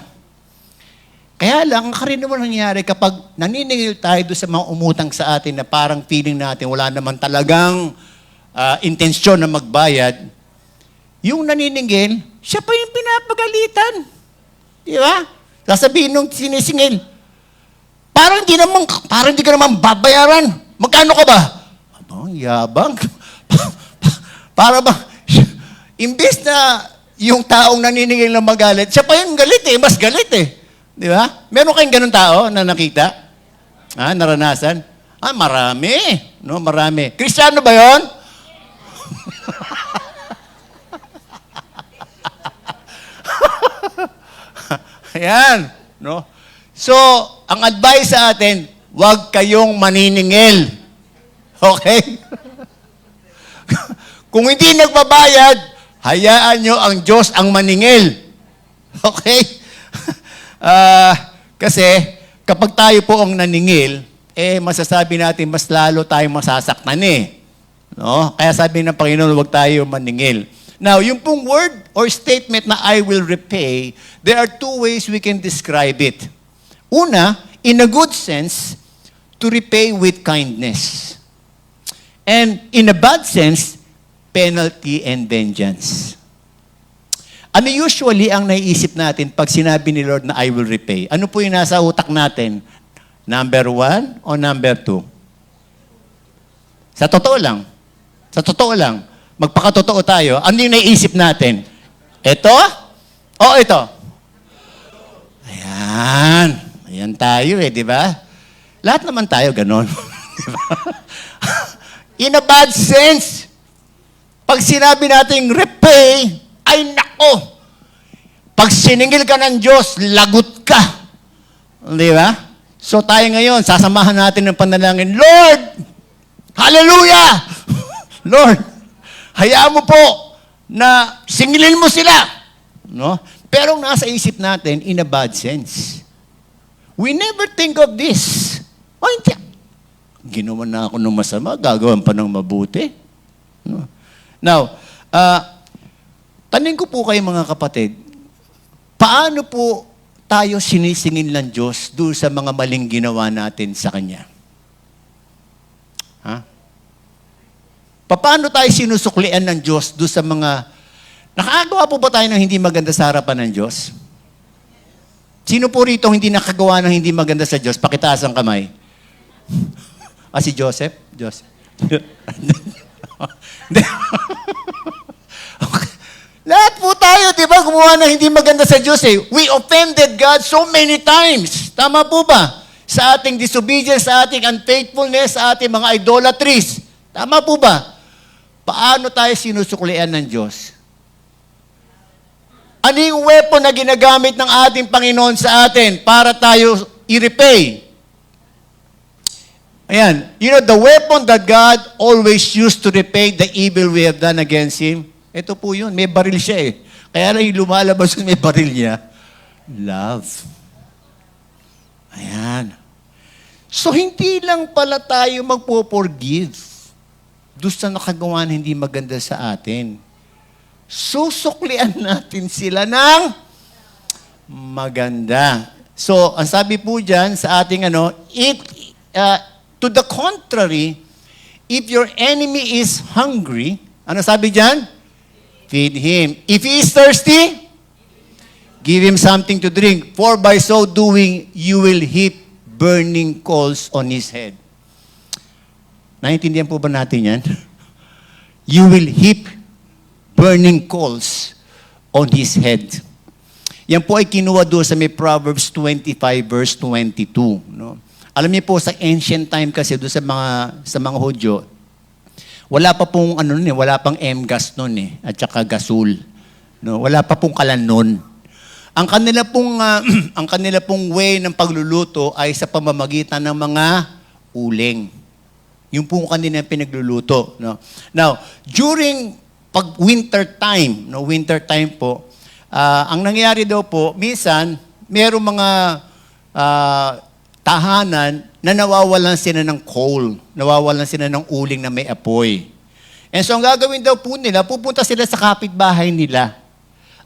Kaya lang, ang karaniwan nangyari kapag naniningil tayo doon sa mga umutang sa atin na parang feeling natin wala naman talagang intensyon na magbayad, yung naniningil, siya pa yung pinapagalitan. Di ba? Sasabihin nung sinisingil, parang di ka naman babayaran. Magkano ka ba? Abang, yabang. Para ba, imbes na yung taong naniningil na magalit, siya pa yung galit eh, mas galit eh. Di ba? Meron kayong ganun tao na nakita? Naranasan? Marami. No, marami. Kristiyano ba yon? Ayan. No? So, ang advice sa atin, huwag kayong maniningil. Okay? Kung hindi nagbabayad, hayaan nyo ang Diyos ang maningil. Okay? Kasi, kapag tayo po ang naningil, masasabi natin, mas lalo tayong masasaktan eh. No? Kaya sabi ng Panginoon, huwag tayo maningil. Now, yung pong word or statement na I will repay, there are two ways we can describe it. Una, in a good sense, to repay with kindness. And in a bad sense, penalty and vengeance. Ano usually ang naiisip natin pag sinabi ni Lord na I will repay? Ano po yung nasa utak natin? Number 1 o number 2? Sa totoo lang, magpakatotoo tayo, ano yung naiisip natin? Ito o ito? Ayan tayo di ba? Lahat naman tayo ganon. Di ba? In a bad sense, pag sinabi natin repay, ay nako, pag siningil ka ng Diyos, lagot ka. Di ba? So tayo ngayon, sasamahan natin ng panalangin, Lord, hallelujah! Lord, hayaan mo po na singilin mo sila. No? Pero nasa isip natin, in a bad sense. We never think of this. Ginawa na ako ng masama, gagawin pa ng mabuti. No? Now, tanin ko po kayo mga kapatid, paano po tayo sinisingil ng Diyos doon sa mga maling ginawa natin sa Kanya? Paano tayo sinusuklian ng Diyos doon sa mga... Nakagawa po ba tayo ng hindi maganda sa harapan ng Diyos? Sino po rito hindi nakagawa ng hindi maganda sa Diyos? Pakitaas ang kamay. Si Joseph? Okay. Lahat po tayo, di ba, gumawa ng hindi maganda sa Diyos eh. We offended God so many times. Tama po ba? Sa ating disobedience, sa ating unfaithfulness, sa ating mga idolatries. Tama po ba? Paano tayo sinusuklian ng Diyos? Ano yung weapon na ginagamit ng ating Panginoon sa atin para tayo i-repay? Ayan. You know, the weapon that God always used to repay the evil we have done against Him, ito po yun. May baril siya eh. Kaya lang yung lumalabas yung may baril niya, love. Ayan. So, hindi lang pala tayo magpo-forgive doon sa nakagawa na hindi maganda sa atin. Susuklian natin sila ng maganda. So, ang sabi po dyan sa ating to the contrary, if your enemy is hungry, ano sabi dyan? Feed him. If he is thirsty, give him something to drink. For by so doing, you will heap burning coals on his head. Naintindihan po ba natin yan? You will heap burning coals on his head. Yan po ay kinuha doon sa may Proverbs 25 verse 22. No? Alam niyo po, sa ancient time kasi doon sa mga Hudyo, wala pa pong wala pang M-gas noon at saka gasul. No, wala pa pong kalan noon. Ang kanila pong way ng pagluluto ay sa pamamagitan ng mga uling. Yung pong kanila pinagluluto, no. Now, during winter time po, ang nangyayari daw po, minsan merong mga tahanan na nawawalan sila ng coal, nawawalan sila ng uling na may apoy. And so ang gagawin daw po nila, pupunta sila sa kapitbahay nila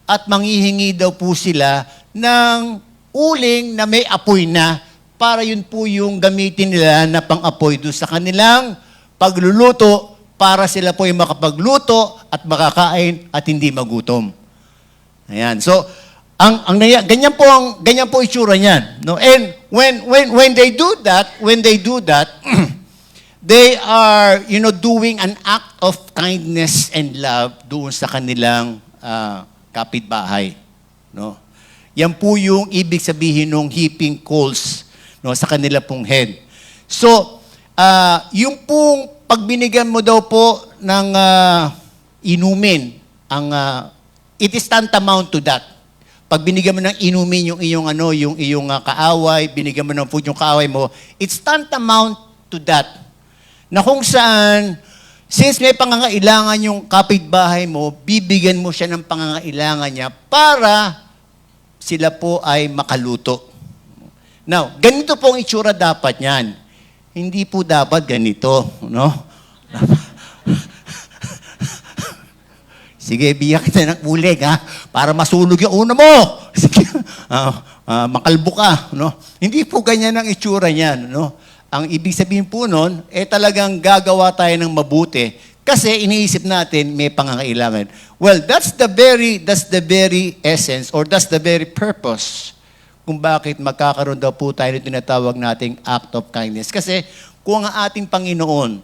at manghihingi daw po sila ng uling na may apoy na para yun po yung gamitin nila na pang-apoy doon sa kanilang pagluluto para sila po ay makapagluto at makakain at hindi magutom. Ayan. So, ganyan po itsura niyan, no? And when they do that, they are, doing an act of kindness and love doon sa kanilang kapitbahay, no? Yan po yung ibig sabihin ng heaping coals, no, sa kanila pong head. So, yung pong pagbinigyan mo daw po ng inumin, it is tantamount to that. Pag binigyan mo ng inumin yung iyong kaaway, binigyan mo ng food yung kaaway mo, it's tantamount to that. Na kung saan, since may pangangailangan yung kapitbahay mo, bibigyan mo siya ng pangangailangan niya para sila po ay makaluto. Now, ganito po ang itsura dapat niyan. Hindi po dapat ganito, no? Sige, biyak kita ng ulig, ha? Para masunog yung una mo. Sige, makalbo ka, no? Hindi po ganyan ang itsura niyan, no? Ang ibig sabihin po nun, talagang gagawa tayo ng mabuti kasi iniisip natin may pangangailangan. Well, that's the very essence or that's the very purpose kung bakit magkakaroon daw po tayo ng tinatawag nating act of kindness. Kasi kung ang ating Panginoon,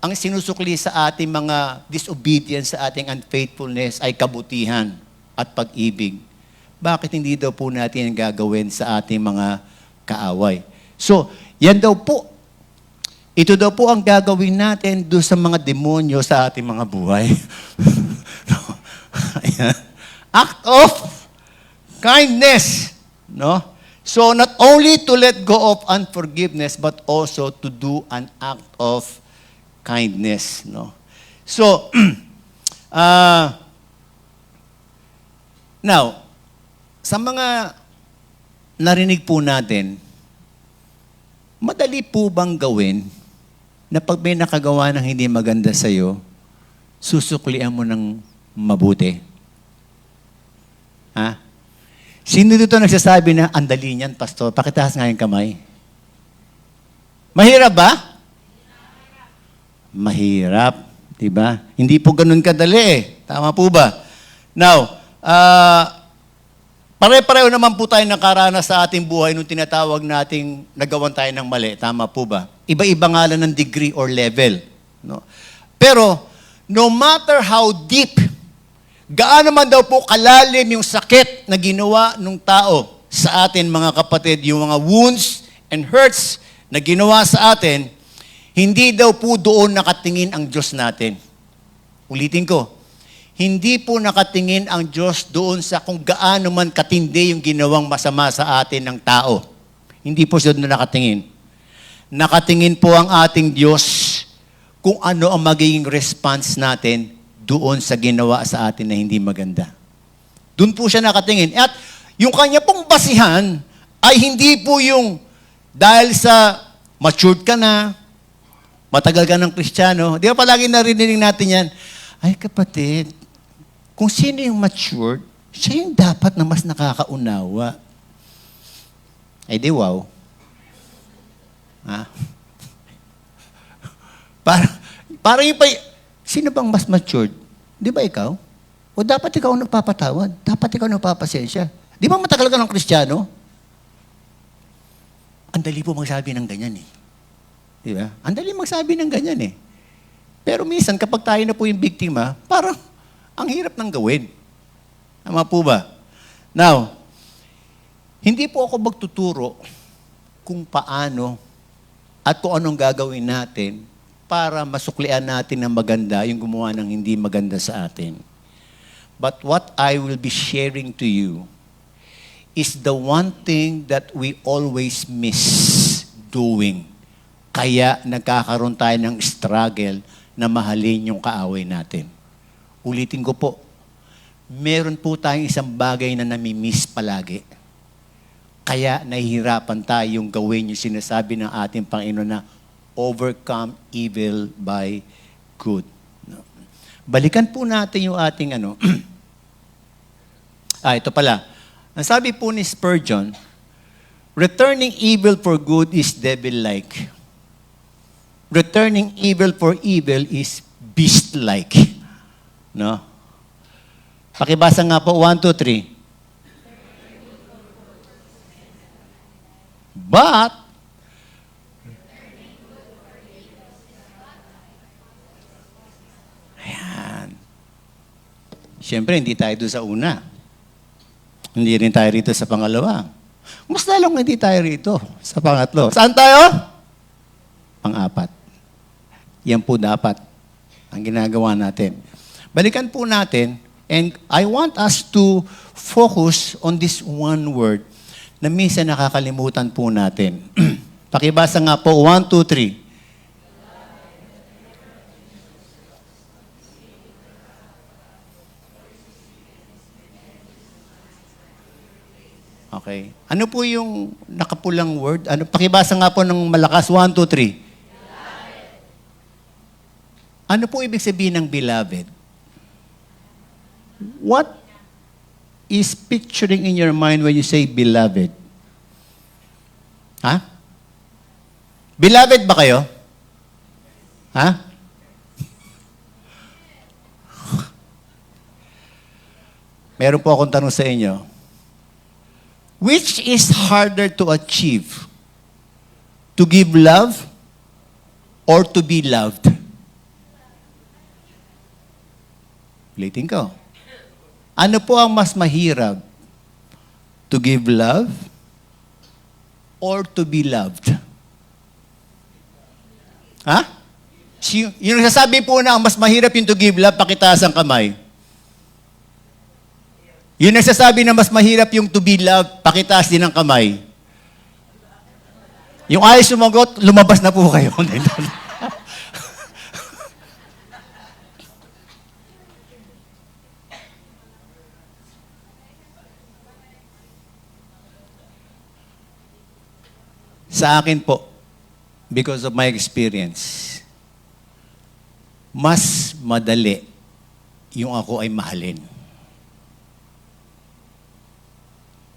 ang sinusukli sa ating mga disobedience, sa ating unfaithfulness ay kabutihan at pag-ibig, bakit hindi daw po natin ang gagawin sa ating mga kaaway? So, yan daw po. Ito daw po ang gagawin natin doon sa mga demonyo sa ating mga buhay. Act of kindness. No? So, not only to let go of unforgiveness, but also to do an act of kindness. No? So, now, sa mga narinig po natin, madali po bang gawin na pag may nakagawa ng hindi maganda sa'yo, susuklian mo ng mabuti? Ha? Sino dito nagsasabi na, andali niyan, pastor, pakitaas nga yung kamay? Mahirap ba? Mahirap. Diba? Hindi po ganun kadali eh. Tama po ba? Now, pare-pareho naman po tayo nakaranas sa ating buhay nung tinatawag nating nagawan tayo ng mali. Tama po ba? Iba-iba nga lang ng degree or level. No? Pero, no matter how deep, gaano man daw po kalalim yung sakit na ginawa ng tao sa atin, mga kapatid, yung mga wounds and hurts na ginawa sa atin, hindi daw po doon nakatingin ang Diyos natin. Ulitin ko, hindi po nakatingin ang Diyos doon sa kung gaano man katindi yung ginawang masama sa atin ng tao. Hindi po siya doon nakatingin. Nakatingin po ang ating Diyos kung ano ang magiging response natin doon sa ginawa sa atin na hindi maganda. Doon po siya nakatingin. At yung kanya pong basihan ay hindi po yung dahil sa matured ka na, matagal ka ng Kristiyano. Di ba palagi narinig natin yan? Ay kapatid, kung sino yung matured, siya yung dapat na mas nakakaunawa. Ay di wow. Ha? Para yung sino bang mas matured? Di ba ikaw? O dapat ikaw nagpapatawad? Dapat ikaw nagpapasensya? Di ba matagal ka ng Kristiyano? Ang dali po magsabi ng ganyan eh. Di ba? Ang dali magsabi ng ganyan eh. Pero minsan, kapag tayo na po yung biktima, parang ang hirap ng gawin. Tama po ba? Now, hindi po ako magtuturo kung paano at kung anong gagawin natin para masuklian natin na maganda yung gumawa ng hindi maganda sa atin. But what I will be sharing to you is the one thing that we always miss doing. Kaya nagkakaroon tayo ng struggle na mahalin yung kaaway natin. Ulitin ko po, meron po tayong isang bagay na nami-miss palagi. Kaya nahihirapan tayong gawin yung sinasabi ng ating Panginoon na overcome evil by good. No? Balikan po natin yung ating ito pala. Ang sabi po ni Spurgeon, returning evil for good is devil-like. Returning evil for evil is beast-like. No? Pakibasa nga po, 1, 2, 3. But, ayan. Siyempre, hindi tayo doon sa una. Hindi rin tayo rito sa pangalawa. Mas lalong hindi tayo rito sa pangatlo. Saan tayo? Pang-apat. Yan po dapat ang ginagawa natin. Balikan po natin, and I want us to focus on this one word na minsan nakakalimutan po natin. Pakibasa nga po, 1, 2, 3. Okay. Ano po yung nakapulang word? Pakibasa nga po ng malakas, 1, 2, 3. Ano po ibig sabihin ng beloved? What is picturing in your mind when you say beloved? Ha? Beloved ba kayo? Ha? Meron po akong tanong sa inyo. Which is harder to achieve? To give love or to be loved? Ulitin ko. Ano po ang mas mahirap? To give love or to be loved? Ha? Yung nasasabi po na ang mas mahirap yung to give love, pakitaas ang kamay. Yung nagsasabi na mas mahirap yung to be loved, pakitaas din ang kamay. Yung ayaw sumagot, lumabas na po kayo. Sa akin po, because of my experience, mas madali yung ako ay mahalin.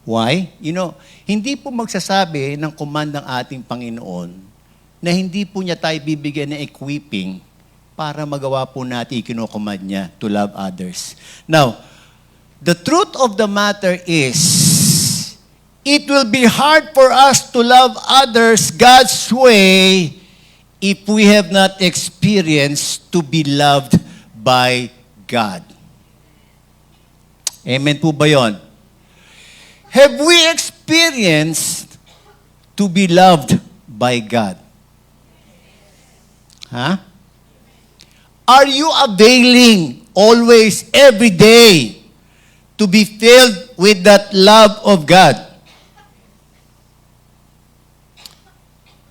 Why? Hindi po magsasabi ng command ng ating Panginoon na hindi po niya tayo bibigyan ng equipping para magawa po natin ikinocommand niya to love others. Now, the truth of the matter is, it will be hard for us to love others God's way if we have not experienced to be loved by God. Amen po ba yun? Have we experienced to be loved by God? Huh? Are you availing always, every day, to be filled with that love of God?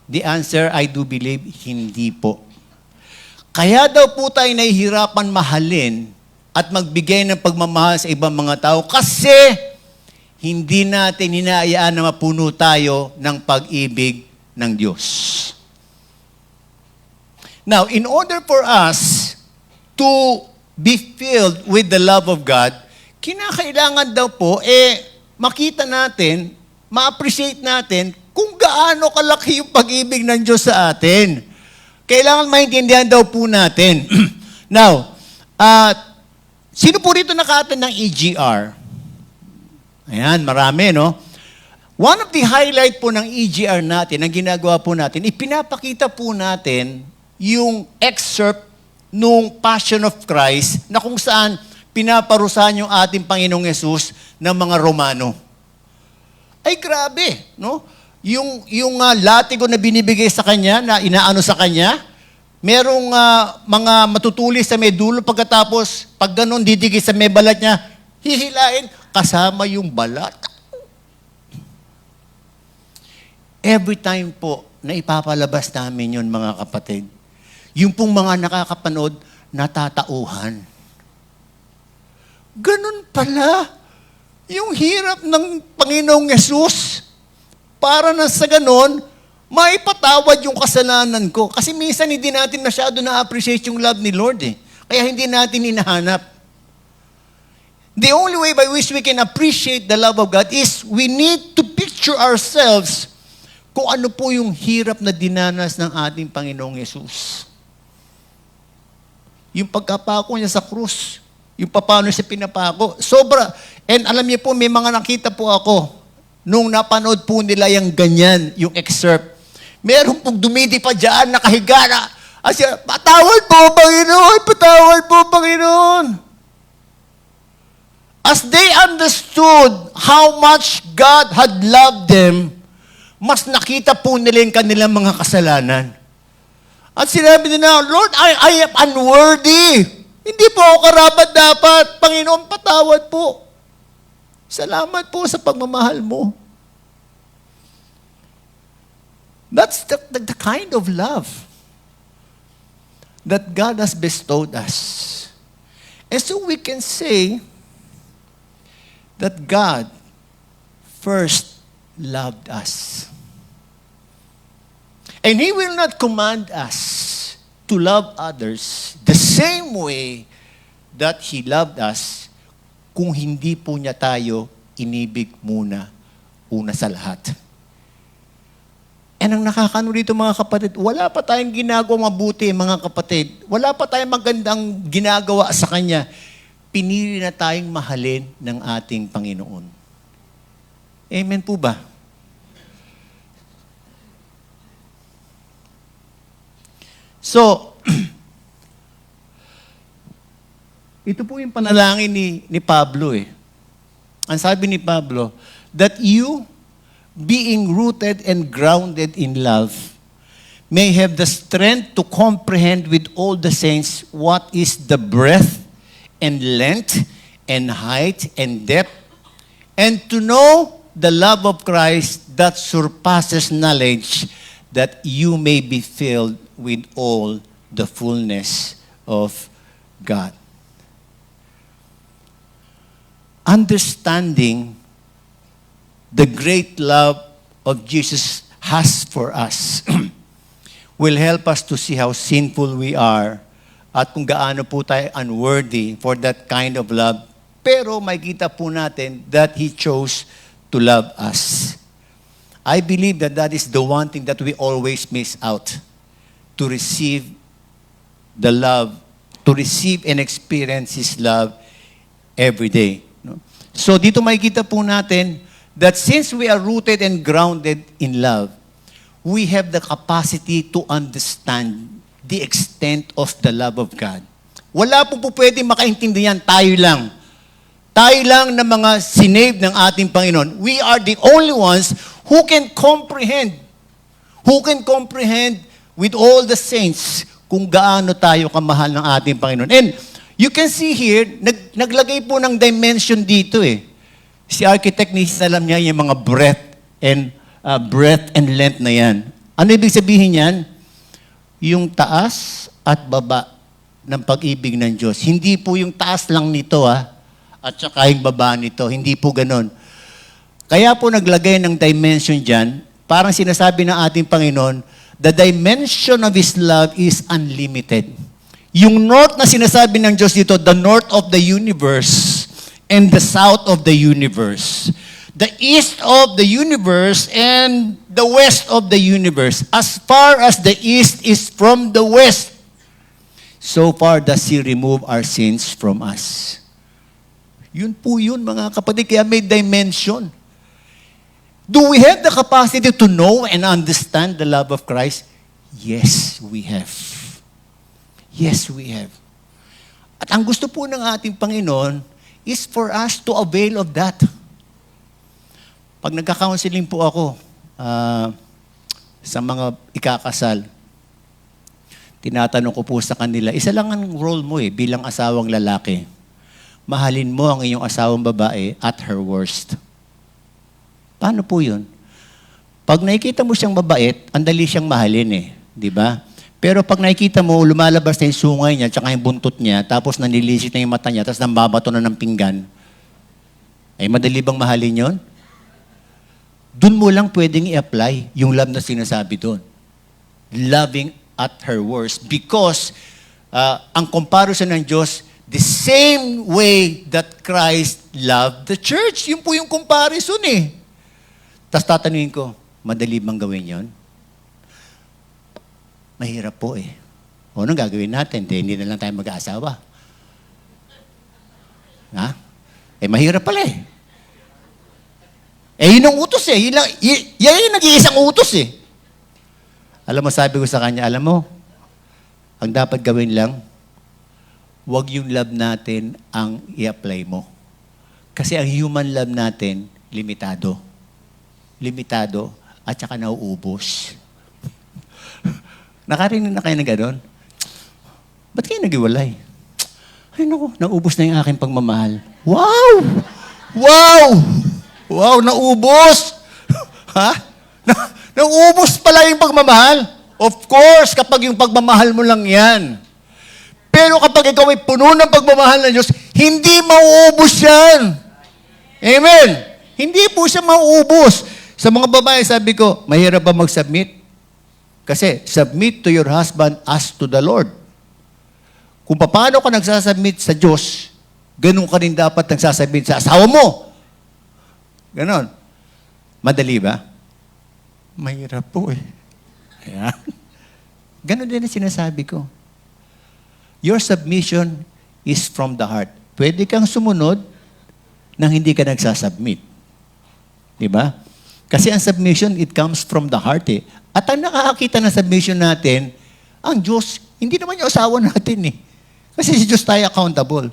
The answer, I do believe, hindi po. Kaya daw po tayo nahihirapan mahalin at magbigay ng pagmamahal sa ibang mga tao kasi hindi natin hinaayaan na mapuno tayo ng pag-ibig ng Diyos. Now, in order for us to be filled with the love of God, kinakailangan daw po, makita natin, ma-appreciate natin kung gaano kalaki yung pag-ibig ng Diyos sa atin. Kailangan maintindihan daw po natin. Now, sino po rito naka-attend ng EGR? Ayan, marami, no? One of the highlight po ng EGR natin, ang ginagawa po natin, ipinapakita po natin yung excerpt nung Passion of Christ na kung saan pinaparusahan yung ating Panginoong Yesus ng mga Romano. Ay, grabe, no? Yung latigo na binibigay sa kanya, na inaano sa kanya, merong mga matutulis sa may dulo pagkatapos, pag ganun didikit sa may balat niya, hihilain, kasama yung balat. Every time po na ipapalabas namin yun, mga kapatid, yung pong mga nakakapanood, natatauhan. Ganun pala yung hirap ng Panginoong Yesus. para na sa ganon, maipatawad yung kasalanan ko. Kasi minsan hindi natin masyado na-appreciate yung love ni Lord eh. Kaya hindi natin hinahanap. The only way by which we can appreciate the love of God is we need to picture ourselves kung ano po yung hirap na dinanas ng ating Panginoong Yesus. Yung pagkapako niya sa krus, yung paano siya pinapako. Sobra. And alam niyo po, may mga nakita po ako nung napanood po nila yung ganyan, yung excerpt. Meron pong dumidi pa dyan, nakahiga na. Asya, patawad po, Panginoon! Patawad po, Panginoon! As they understood how much God had loved them, mas nakita po nila yung kanilang mga kasalanan. At sinabi nila, Lord, I am unworthy. Hindi po ako karapat-dapat. Panginoon, patawad po. Salamat po sa pagmamahal mo. That's the kind of love that God has bestowed us. And so we can say that God first loved us. And He will not command us to love others the same way that He loved us kung hindi po niya tayo inibig muna, una sa lahat. And ang nakakano dito mga kapatid, wala pa tayong ginagawa mabuti mga kapatid. Wala pa tayong magandang ginagawa sa Kanya. Pinili na tayong mahalin ng ating Panginoon. Amen po ba? So, ito po yung panalangin ni Pablo eh. Ang sabi ni Pablo, that you, being rooted and grounded in love, may have the strength to comprehend with all the saints what is the breadth and length and height and depth, and to know the love of Christ that surpasses knowledge, that you may be filled with all the fullness of God. Understanding the great love of Jesus has for us will help us to see how sinful we are at kung gaano po tayo unworthy for that kind of love. Pero makikita po natin that He chose to love us. I believe that that is the one thing that we always miss out, to receive the love, to receive and experience His love every day. No? So dito makikita po natin that since we are rooted and grounded in love, we have the capacity to understand the extent of the love of God. Wala po pwedeng makaintindihan, tayo lang. Tayo lang na mga sinave ng ating Panginoon. We are the only ones who can comprehend with all the saints kung gaano tayo kamahal ng ating Panginoon. And you can see here, naglagay po ng dimension dito eh. Si architect ni alam niya yung mga breadth and length na yan. Ano ibig sabihin yan? Yung taas at baba ng pag-ibig ng Diyos. Hindi po yung taas lang nito at saka yung baba nito. Hindi po ganon. Kaya po naglagay ng dimension dyan, parang sinasabi ng ating Panginoon, the dimension of His love is unlimited. Yung north na sinasabi ng Diyos dito, the north of the universe and the south of the universe. The east of the universe and the west of the universe. As far as the east is from the west, so far does He remove our sins from us. Yun po yun, mga kapatid, kaya may dimension. Do we have the capacity to know and understand the love of Christ? Yes, we have. Yes, we have. At ang gusto po ng ating Panginoon is for us to avail of that. Pag nagka-counseling po ako sa mga ikakasal, tinatanong ko po sa kanila, isa lang ang role mo bilang asawang lalaki. Mahalin mo ang iyong asawang babae at her worst. Paano po yun? Pag nakikita mo siyang mabait, ang dali siyang mahalin di ba? Pero pag nakikita mo, lumalabas na yung sungay niya, tsaka yung buntot niya, tapos nanilisit na yung mata niya, tapos nambabato na ng pinggan, ay madali bang mahalin yun? Doon mo lang pwedeng i-apply yung love na sinasabi doon. Loving at her worst. Because ang comparison ng Diyos, the same way that Christ loved the church. Yun po yung comparison eh. Tapos tatanungin ko, madali bang gawin yon? Mahirap po eh. O anong gagawin natin? Hindi na lang tayo mag-aasawa. Ha? Mahirap pala eh. Yun ang utos eh. Yan yung nag-iisang utos eh. Alam mo, sabi ko sa kanya, alam mo, ang dapat gawin lang, wag yung love natin ang i-apply mo. Kasi ang human love natin, limitado. Limitado at saka nauubos. Nakarinig na kayo na gano'n? Ba't kayo nag-iwalay? Ay naku, naubos na yung aking pagmamahal. Wow! Wow! Wow, naubos! Ha? Naubos pala yung pagmamahal. Of course, kapag yung pagmamahal mo lang yan. Pero kapag ikaw ay puno ng pagmamahal ng Diyos, hindi mauubos yan. Amen? Hindi po siya mauubos. Sa mga babae, sabi ko, mahirap ba mag-submit? Kasi, submit to your husband as to the Lord. Kung paano ka nagsasubmit sa Diyos, ganun ka rin dapat nagsasubmit sa asawa mo. Ganon. Madali ba? Mahirap po eh. Ayan. Ganon din ang sinasabi ko. Your submission is from the heart. Pwede kang sumunod nang hindi ka nagsasubmit. Diba? Kasi ang submission, it comes from the heart eh. At ang nakakakita ng submission natin, ang Diyos, hindi naman yung asawa natin eh. Kasi si Diyos tayo accountable.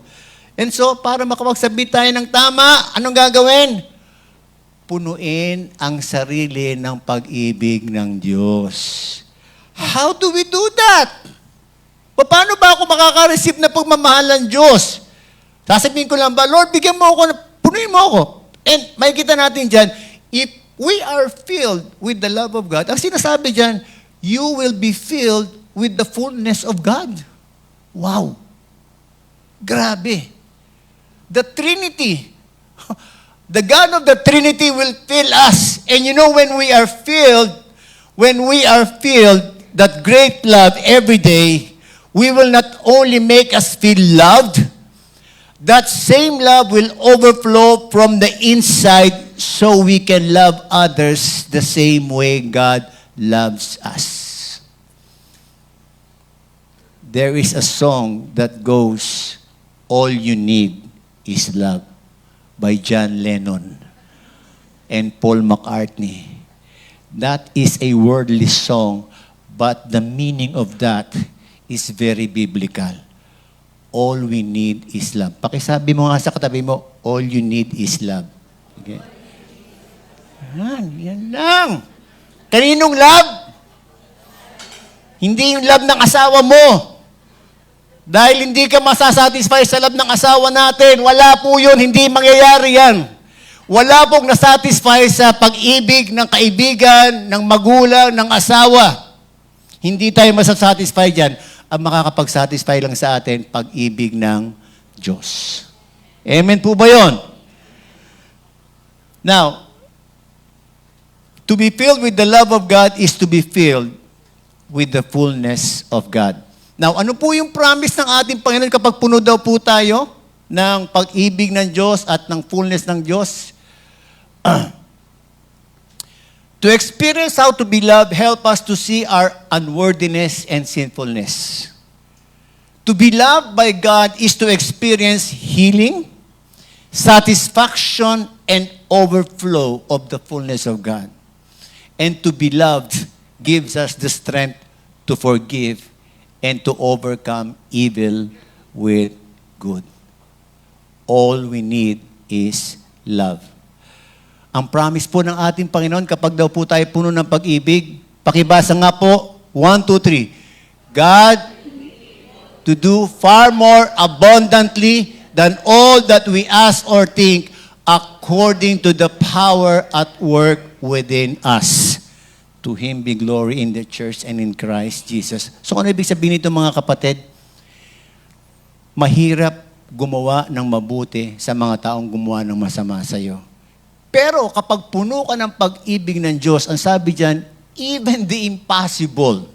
And so, para makapag-submit tayo ng tama, anong gagawin? Punuin ang sarili ng pag-ibig ng Diyos. How do we do that? Paano ba ako makaka-receive na pagmamahal ng Diyos? Sasabihin ko lang ba, Lord, bigyan mo ako, punuin mo ako. And makikita natin dyan, if we are filled with the love of God, ang sinasabi dyan, you will be filled with the fullness of God. Wow! Grabe! The Trinity, the God of the Trinity will fill us. And you know, when we are filled, that great love every day, we will not only make us feel loved, that same love will overflow from the inside so we can love others the same way God loves us. There is a song that goes, All You Need is Love, by John Lennon and Paul McCartney. That is a worldly song, but the meaning of that is very biblical. All we need is love. Pakisabi mo nga sa katabi mo, all you need is love. Okay? Yan lang. Kaninong love? Hindi yung love ng asawa mo. Dahil hindi ka masasatisfy sa love ng asawa natin. Wala po yun. Hindi mangyayari yan. Wala pong nasatisfy sa pag-ibig ng kaibigan, ng magulang, ng asawa. Hindi tayo masasatisfy dyan. Ang makakapag-satisfy lang sa atin, pag-ibig ng Diyos. Amen po ba yun? Now, to be filled with the love of God is to be filled with the fullness of God. Now, ano po yung promise ng ating Panginoon kapag puno daw po tayo ng pag-ibig ng Diyos at ng fullness ng Diyos? To experience how to be loved, help us to see our unworthiness and sinfulness. To be loved by God is to experience healing, satisfaction, and overflow of the fullness of God. And to be loved gives us the strength to forgive and to overcome evil with good. All we need is love. Ang promise po ng ating Panginoon, kapag daw po tayo puno ng pag-ibig, pakibasa nga po, 1, 2, 3. God, to do far more abundantly than all that we ask or think, according to the power at work within us. To Him be glory in the church and in Christ Jesus. So ano ibig sabihin nito mga kapatid? Mahirap gumawa ng mabuti sa mga taong gumawa ng masama sa iyo. Pero kapag puno ka ng pag-ibig ng Diyos, ang sabi diyan, even the impossible,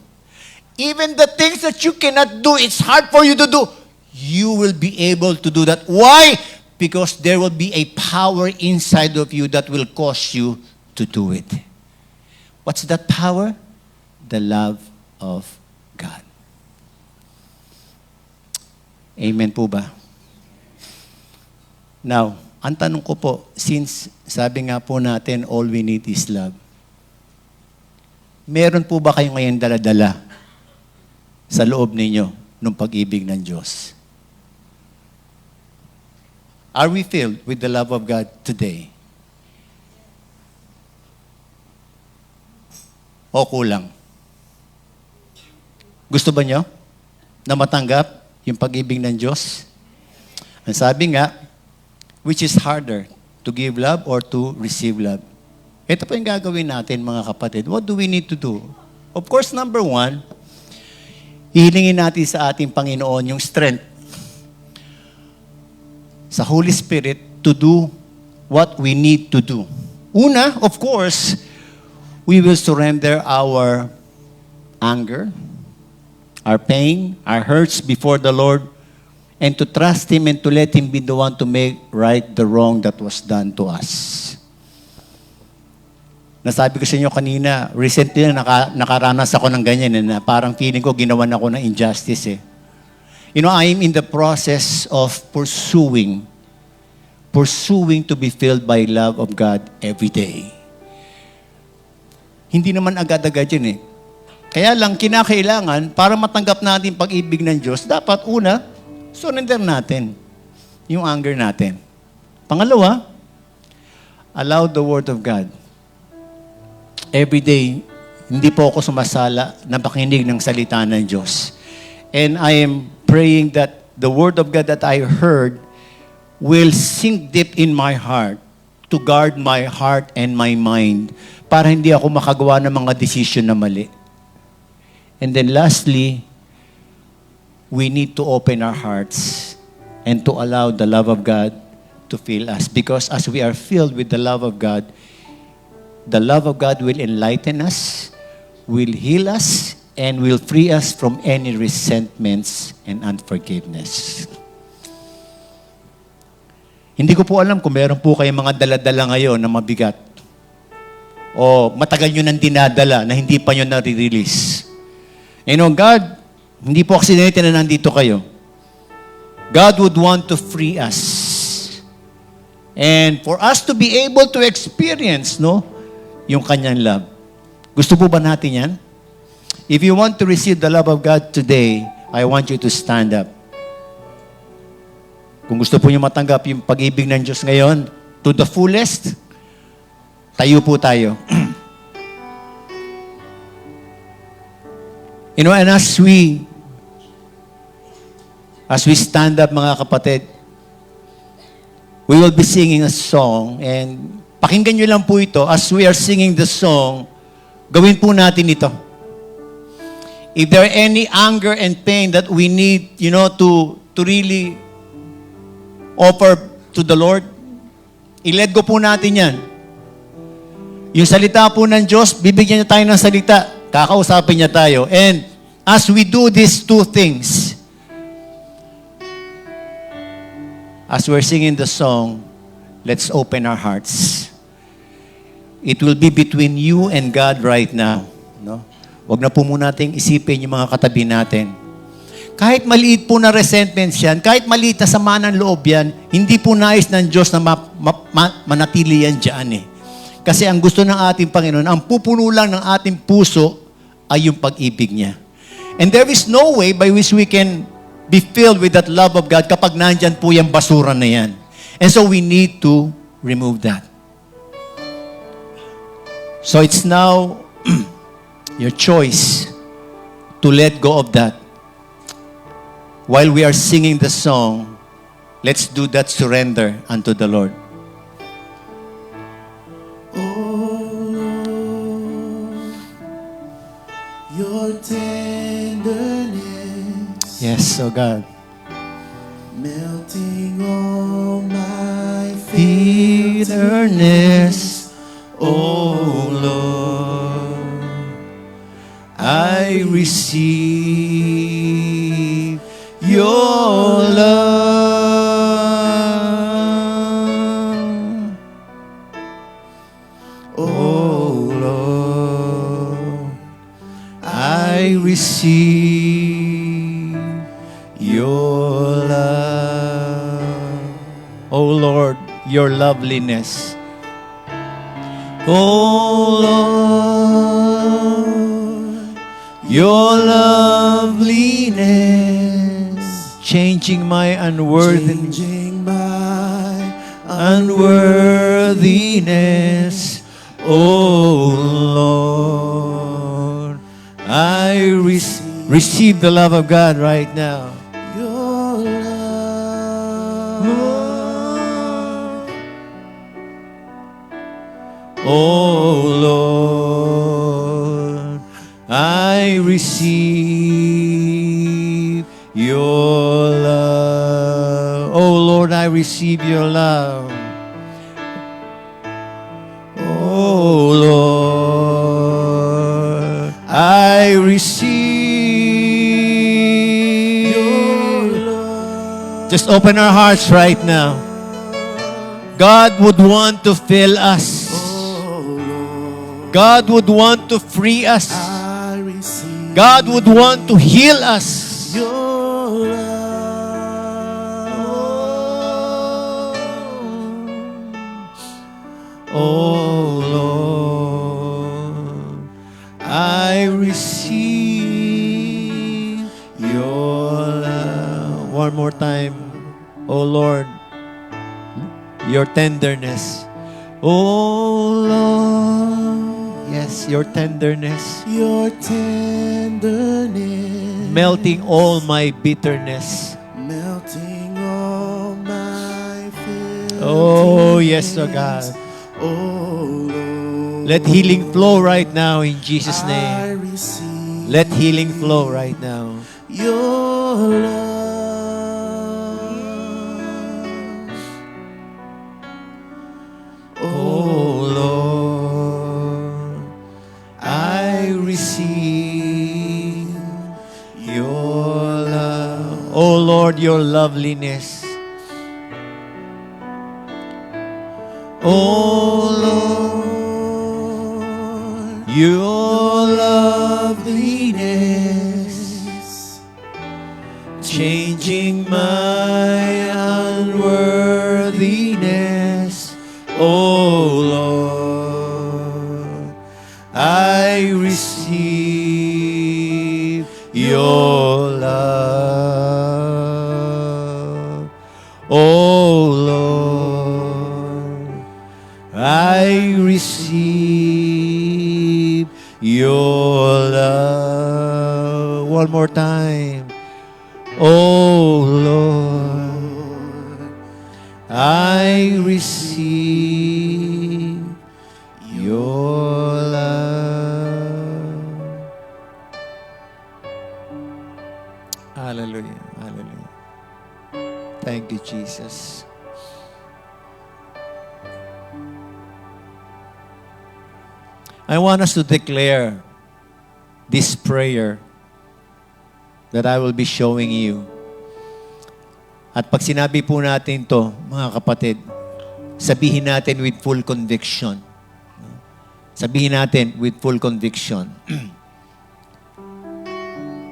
even the things that you cannot do, it's hard for you to do, you will be able to do that. Why? Because there will be a power inside of you that will cause you to do it. What's that power? The love of God. Amen po ba? Now, ang tanong ko po, since sabi nga po natin, all we need is love. Meron po ba kayo ngayon dala-dala sa loob ninyo ng pag-ibig ng Diyos? Are we filled with the love of God today? O kulang? Gusto ba nyo na matanggap yung pag-ibig ng Diyos? Ang sabi nga, which is harder, to give love or to receive love? Ito po yung gagawin natin, mga kapatid. What do we need to do? Of course, number one, hihilingin natin sa ating Panginoon yung strength sa Holy Spirit to do what we need to do. Una, of course, we will surrender our anger, our pain, our hurts before the Lord, and to trust Him and to let Him be the one to make right the wrong that was done to us. Nasabi ko sa inyo kanina, recently nakaranas ako ng ganyan na parang feeling ko ginawan ako ng injustice eh. You know, I am in the process of pursuing to be filled by love of God every day. Hindi naman agad-agad yun eh. Kaya lang, kinakailangan, para matanggap natin pag-ibig ng Diyos, dapat una, surrender natin yung anger natin. Pangalawa, allow the Word of God. Every day, hindi po ako sumasala na makinig ng salita ng Diyos. And I am praying that the Word of God that I heard will sink deep in my heart to guard my heart and my mind para hindi ako makagawa ng mga decision na mali. And then lastly, we need to open our hearts and to allow the love of God to fill us. Because as we are filled with the love of God will enlighten us, will heal us, and will free us from any resentments and unforgiveness. Hindi ko po alam kung meron po kayong mga dala-dala ngayon na mabigat. O matagal nyo nang dinadala na hindi pa nyo nare-release. You know, God, hindi po aksidente na nandito kayo. God would want to free us. And for us to be able to experience, yung kanyang love. Gusto po ba natin yan? If you want to receive the love of God today, I want you to stand up. Kung gusto po niyo matanggap yung pag-ibig ng Diyos ngayon to the fullest, tayo po tayo. You know, and as we stand up, mga kapatid, we will be singing a song, and pakinggan nyo lang po ito. As we are singing the song, gawin po natin ito. If there are any anger and pain that we need, to really offer to the Lord, i-let go po natin yan. Yung salita po ng Diyos, bibigyan niya tayo ng salita, kakausapin niya tayo. And as we do these two things, as we're singing the song, let's open our hearts. It will be between you and God right now. Huwag na po muna nating isipin yung mga katabi natin. Kahit maliit po na resentments yan, kahit maliit na sama ng loob yan, hindi po nais ng Diyos na manatili yan dyan eh. Kasi ang gusto ng ating Panginoon, ang pupuno lang ng ating puso ay yung pag-ibig niya. And there is no way by which we can be filled with that love of God kapag nandyan po yung basura na yan. And so we need to remove that. So it's now your choice to let go of that. While we are singing the song, let's do that surrender unto the Lord. Your tenderness Yes, oh God. melting all my bitterness, oh Lord, I receive your love. Oh Lord, I receive your love. Oh Lord, your loveliness. Oh Lord, your loveliness, changing my unworthiness, changing my unworthiness. Oh Lord, I receive the love of God right now. your love. Oh Lord, I receive your love. Oh Lord, I receive your love. Oh Lord, I receive your love. Just open our hearts right now. God would want to fill us. God would want to free us. I receive God would want to heal us. your Oh Lord, I receive your love. One more time. Oh Lord, your tenderness. Oh Lord, yes, your tenderness, your tenderness, melting all my bitterness. melting all my fears. Oh yes, oh God. Oh Lord, Let healing flow right now in Jesus' I name. receive Let healing flow right now. your love. Oh Lord, I receive your love. Oh Lord, your loveliness. Oh Lord, your loveliness, changing my unworthiness. Oh Lord, I receive your love. Oh Lord, I receive your love. One more time. Oh Lord, I receive your love. Hallelujah. Hallelujah. Thank you, Jesus. I want us to declare this prayer that I will be showing you. At pag sinabi po natin to, mga kapatid, sabihin natin with full conviction. Sabihin natin with full conviction.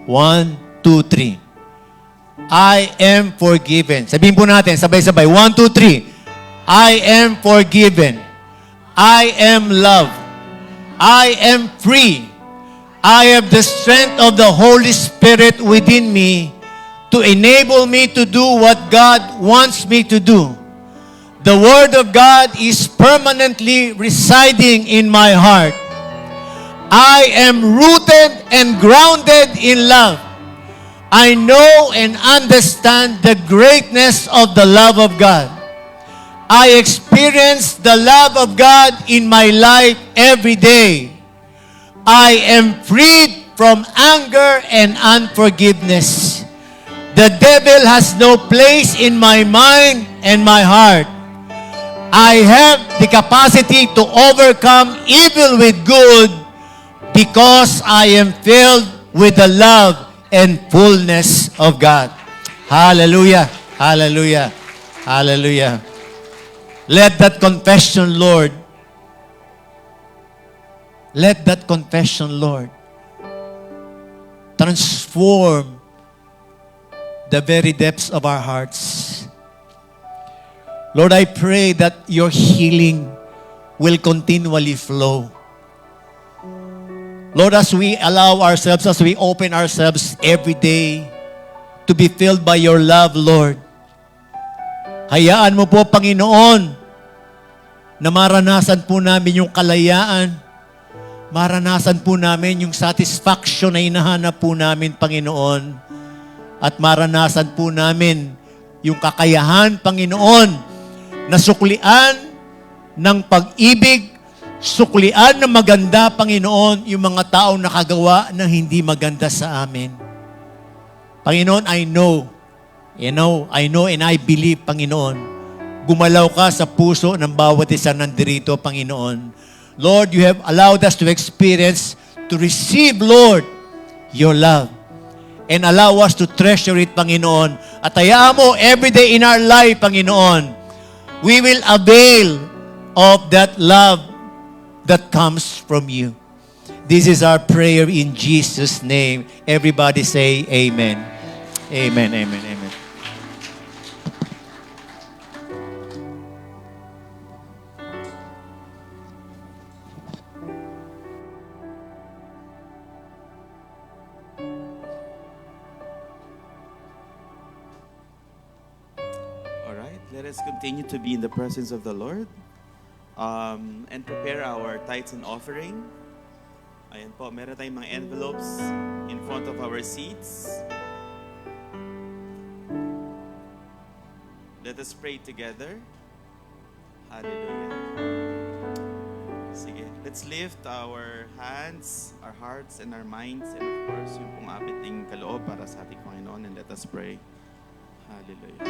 1, 2, 3. I am forgiven. Sabihin po natin, sabay-sabay. 1, 2, 3. I am forgiven. I am loved. I am free. I have the strength of the Holy Spirit within me to enable me to do what God wants me to do. The Word of God is permanently residing in my heart. I am rooted and grounded in love. I know and understand the greatness of the love of God. I experience the love of God in my life every day. I am freed from anger and unforgiveness. The devil has no place in my mind and my heart. I have the capacity to overcome evil with good because I am filled with the love and fullness of God. Hallelujah. Hallelujah. Hallelujah. Let that confession, Lord, transform the very depths of our hearts. Lord, I pray that your healing will continually flow. Lord, as we allow ourselves, as we open ourselves every day to be filled by your love, Lord, hayaan mo po, Panginoon, na maranasan po namin yung kalayaan, maranasan po namin yung satisfaction na hinahanap po namin, Panginoon, at maranasan po namin yung kakayahan, Panginoon, na suklian ng pag-ibig, suklian ng maganda, Panginoon, yung mga taong nakagawa ng hindi maganda sa amin. Panginoon, I know and I believe, Panginoon, gumalaw ka sa puso ng bawat isa nandirito, Panginoon. Lord, you have allowed us to experience, to receive, Lord, your love. And allow us to treasure it, Panginoon. At hayaan mo, every day in our life, Panginoon, we will avail of that love that comes from you. This is our prayer in Jesus' name. Everybody say amen. Amen, amen, amen. All right, let us continue to be in the presence of the Lord and prepare our tithes and offering. Ayan po, meron tayong mga envelopes in front of our seats. Let us pray together. Hallelujah. Sige, let's lift our hands, our hearts, and our minds, and of course, yung pong ating kaloob para sa ating Panginoon, and let us pray. Hallelujah.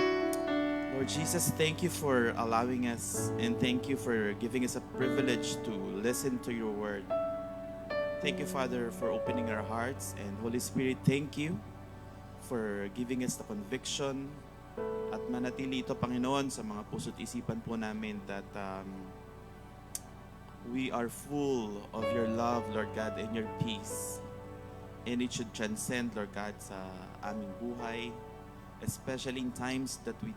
Lord Jesus, thank you for allowing us, and thank you for giving us a privilege to listen to your word. Thank you, Father, for opening our hearts, and Holy Spirit, thank you for giving us the conviction at manatili ito, Panginoon, sa mga puso't isipan po namin that we are full of your love, Lord God, and your peace. And it should transcend, Lord God, sa aming buhay, especially in times that we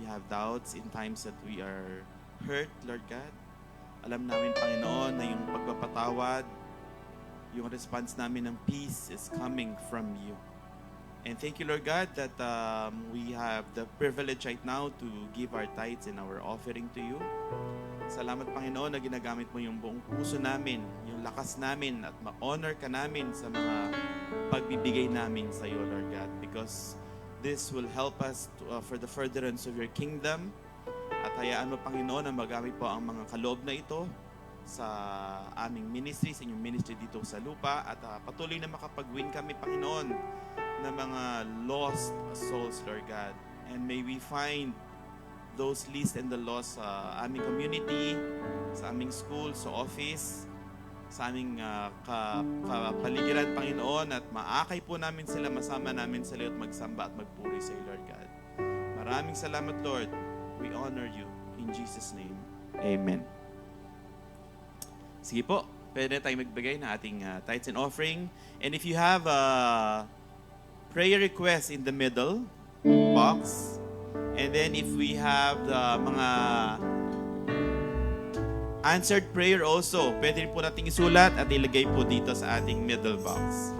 have doubts, in times that we are hurt, Lord God. Alam namin, Panginoon, na yung pagpapatawad, yung response namin ng peace is coming from you. And thank you, Lord God, that we have the privilege right now to give our tithes and our offering to you. Salamat, Panginoon, na ginagamit mo yung buong puso namin, yung lakas namin, at ma-honor ka namin sa mga pagbibigay namin sa iyo, Lord God. Because this will help us for the furtherance of your kingdom. At hayaan mo, Panginoon, na magamit po ang mga kaloob na ito sa aming ministry, sa inyong ministry dito sa lupa. At patuloy na makapag-win kami, Panginoon, na mga lost souls, Lord God. And may we find those least and the lost sa aming community, sa aming school, sa office, sa aming kapaligiran, Panginoon, at maakay po namin sila, masama namin sila at magsamba at magpuri sa iyo, Lord God. Maraming salamat, Lord. We honor you. In Jesus' name, amen. Sige po, pwede tayong magbigay ng ating tithes and offering. And if you have a prayer request in the middle box, and then if we have the mga answered prayer also, pwede rin po natin isulat at ilagay po dito sa ating middle box.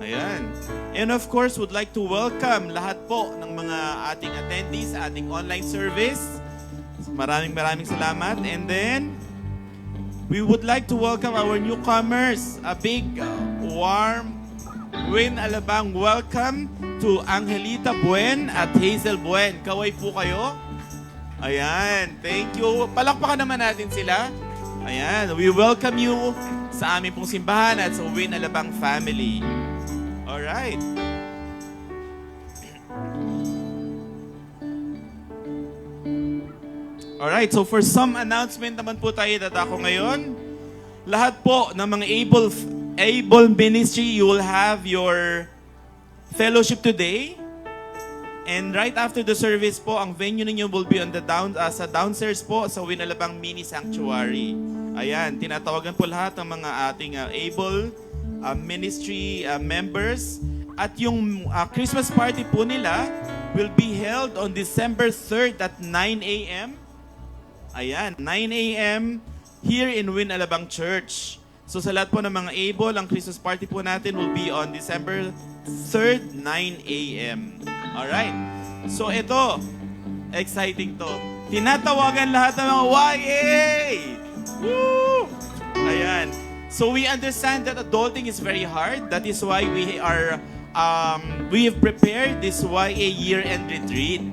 Ayan. And of course, would like to welcome lahat po ng mga ating attendees sa ating online service. Maraming salamat. And then, we would like to welcome our newcomers. A big, warm, Win Alabang welcome to Angelita Buen at Hazel Buen. Kaway po kayo. Ayan, thank you. Palakpakan naman natin sila. Ayan, we welcome you sa aming pong simbahan at sa Win Alabang family. Alright. Alright, so for some announcement naman po tayo dadako ngayon. Lahat po ng mga able ministry, you will have your fellowship today. And right after the service po, ang venue ninyo will be on the sa downstairs po sa Winalabang Mini Sanctuary. Ayan, tinatawagan po lahat ng mga ating able ministry members. At yung Christmas party po nila will be held on December 3rd at 9 a.m. Ayan, 9 a.m. here in Winalabang Church. So sa lahat po ng mga able, ang Christmas party po natin will be on December 3rd, 9 a.m. Alright. So ito, exciting to. Tinatawagan lahat ng mga YA! Woo! Ayan. So we understand that adulting is very hard. That is why we have prepared this YA year-end retreat.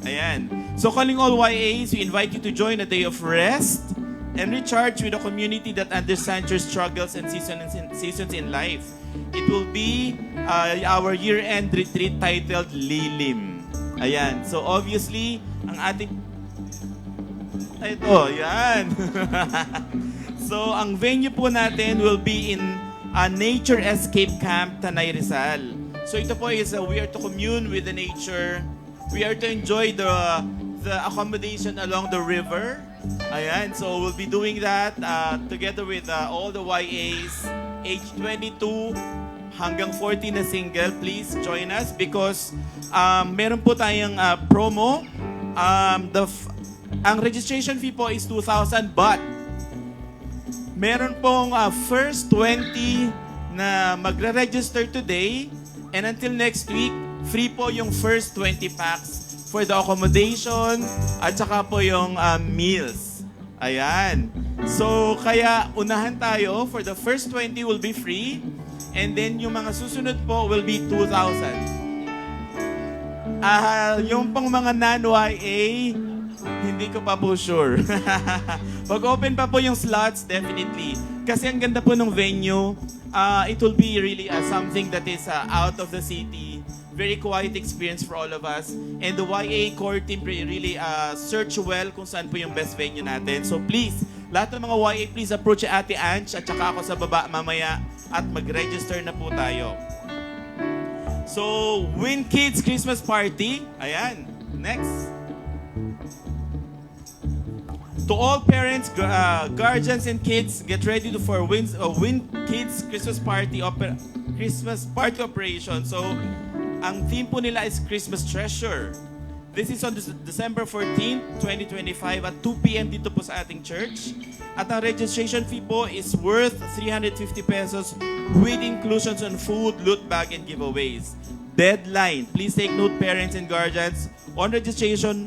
Ayan. So calling all YAs, we invite you to join a day of rest and recharge with a community that understands your struggles and seasons in life. It will be our year-end retreat titled Lilim. Ayan. So obviously, ang ating... Ito, yan. So ang venue po natin will be in a Nature Escape Camp, Tanay Rizal. So ito po is we are to commune with the nature. We are to enjoy the accommodation along the river. Ayan, so we'll be doing that together with all the YAs, age 22 hanggang 40 na single. Please join us because meron po tayong promo. Ang registration fee po is 2,000 but meron pong first 20 na magre-register today and until next week, free po yung first 20 packs for the accommodation at saka po yung meals. Ayan. So, kaya unahan tayo. For the first 20 will be free. And then, yung mga susunod po will be 2,000. Yung pang mga non-YA, hindi ko pa po sure. Pag-open pa po yung slots, definitely. Kasi ang ganda po ng venue. It will be really something that is out of the city. Very quiet experience for all of us. And the YA core team really search well kung saan po yung best venue natin. So please, lahat ng mga YA, please approach Ate Ange at saka ako sa baba mamaya at mag-register na po tayo. So, Win Kids Christmas Party. Ayan. Next. To all parents, guardians, and kids, get ready for Win Kids Christmas Party operation. So, ang theme po nila is Christmas Treasure. This is on December 14, 2025 at 2 p.m. dito po sa ating church. At ang registration fee po is worth 350 pesos with inclusions on food, loot bag, and giveaways. Deadline. Please take note, parents and guardians. On registration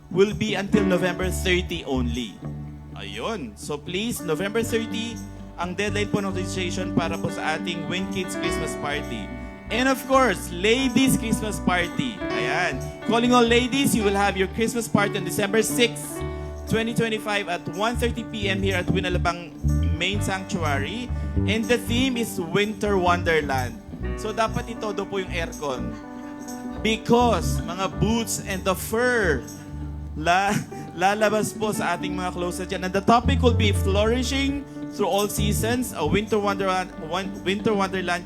will be until November 30 only. Ayun. So please, November 30, ang deadline po ng registration para po sa ating Win Kids Christmas Party. And of course, Ladies Christmas Party. Ayan. Calling all ladies, you will have your Christmas party on December 6, 2025 at 1:30 p.m. here at Winalabang Main Sanctuary. And the theme is Winter Wonderland. So dapat itodo po yung aircon. Because mga boots and the fur lalabas po sa ating mga closet dyan. And the topic will be flourishing through all seasons, a Winter Wonderland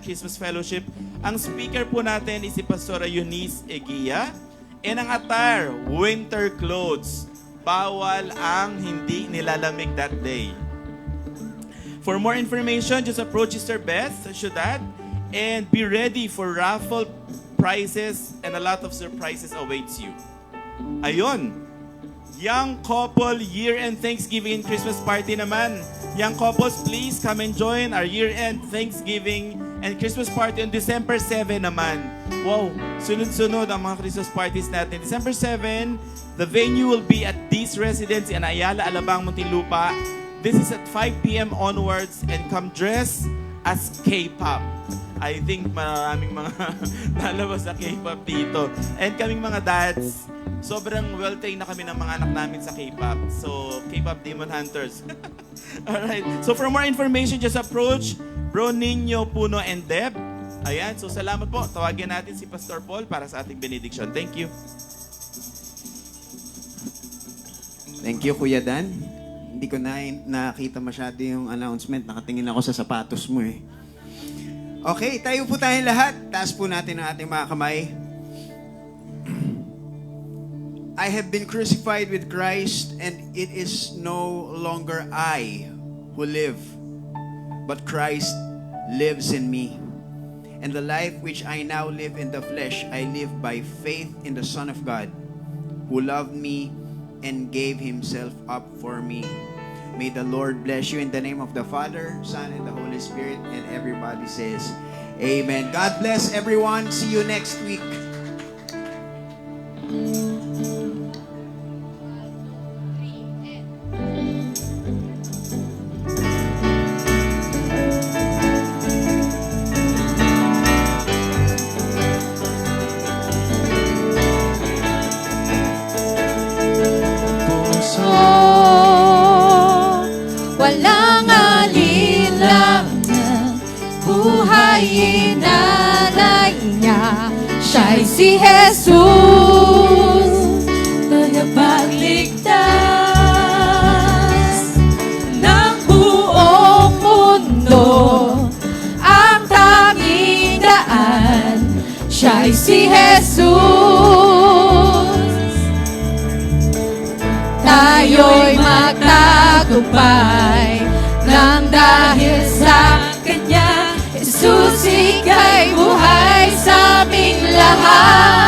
Christmas Fellowship. Ang speaker po natin is si Pastora Eunice Eguia. And ang attire, winter clothes. Bawal ang hindi nilalamig that day. For more information, just approach Sister Beth Ciudad and be ready for raffle prizes and a lot of surprises awaits you. Ayun. Young couple year-end Thanksgiving and Christmas party naman. Young couples, please come and join our year-end Thanksgiving and Christmas party on December 7 naman. Wow, sunod-sunod ang mga Christmas parties natin. December 7, the venue will be at Dee's Residence in Ayala, Alabang, Muntinlupa. This is at 5 p.m. onwards and come dress as K-pop. I think maraming mga lalabas sa K-pop dito. And kaming mga dads, sobrang well-trained na kami ng mga anak namin sa K-pop. So, K-pop Demon Hunters. Alright. So, for more information, just approach Bro Nino, Puno, and Deb. Ayan. So, salamat po. Tawagin natin si Pastor Paul para sa ating benediction. Thank you. Thank you, Kuya Dan. Hindi ko na nakita masyado yung announcement. Nakatingin ako sa sapatos mo eh. Okay, tayo po tayong lahat. Taas po natin ang ating mga kamay. I have been crucified with Christ, and it is no longer I who live, but Christ lives in me. And the life which I now live in the flesh, I live by faith in the Son of God, who loved me and gave himself up for me. May the Lord bless you in the name of the Father, Son, and the Holy Spirit. And everybody says, Amen. God bless everyone. See you next week. Walang alinlangan, buhay inalay niya. Siya'y si Jesus, tagapagligtas ng buong mundo. Ang tanging daan, siya'y si Jesus. Tayo'y magtagumpay nang dahil sa Kanya. Jesus, ika'y buhay sa aming lahat.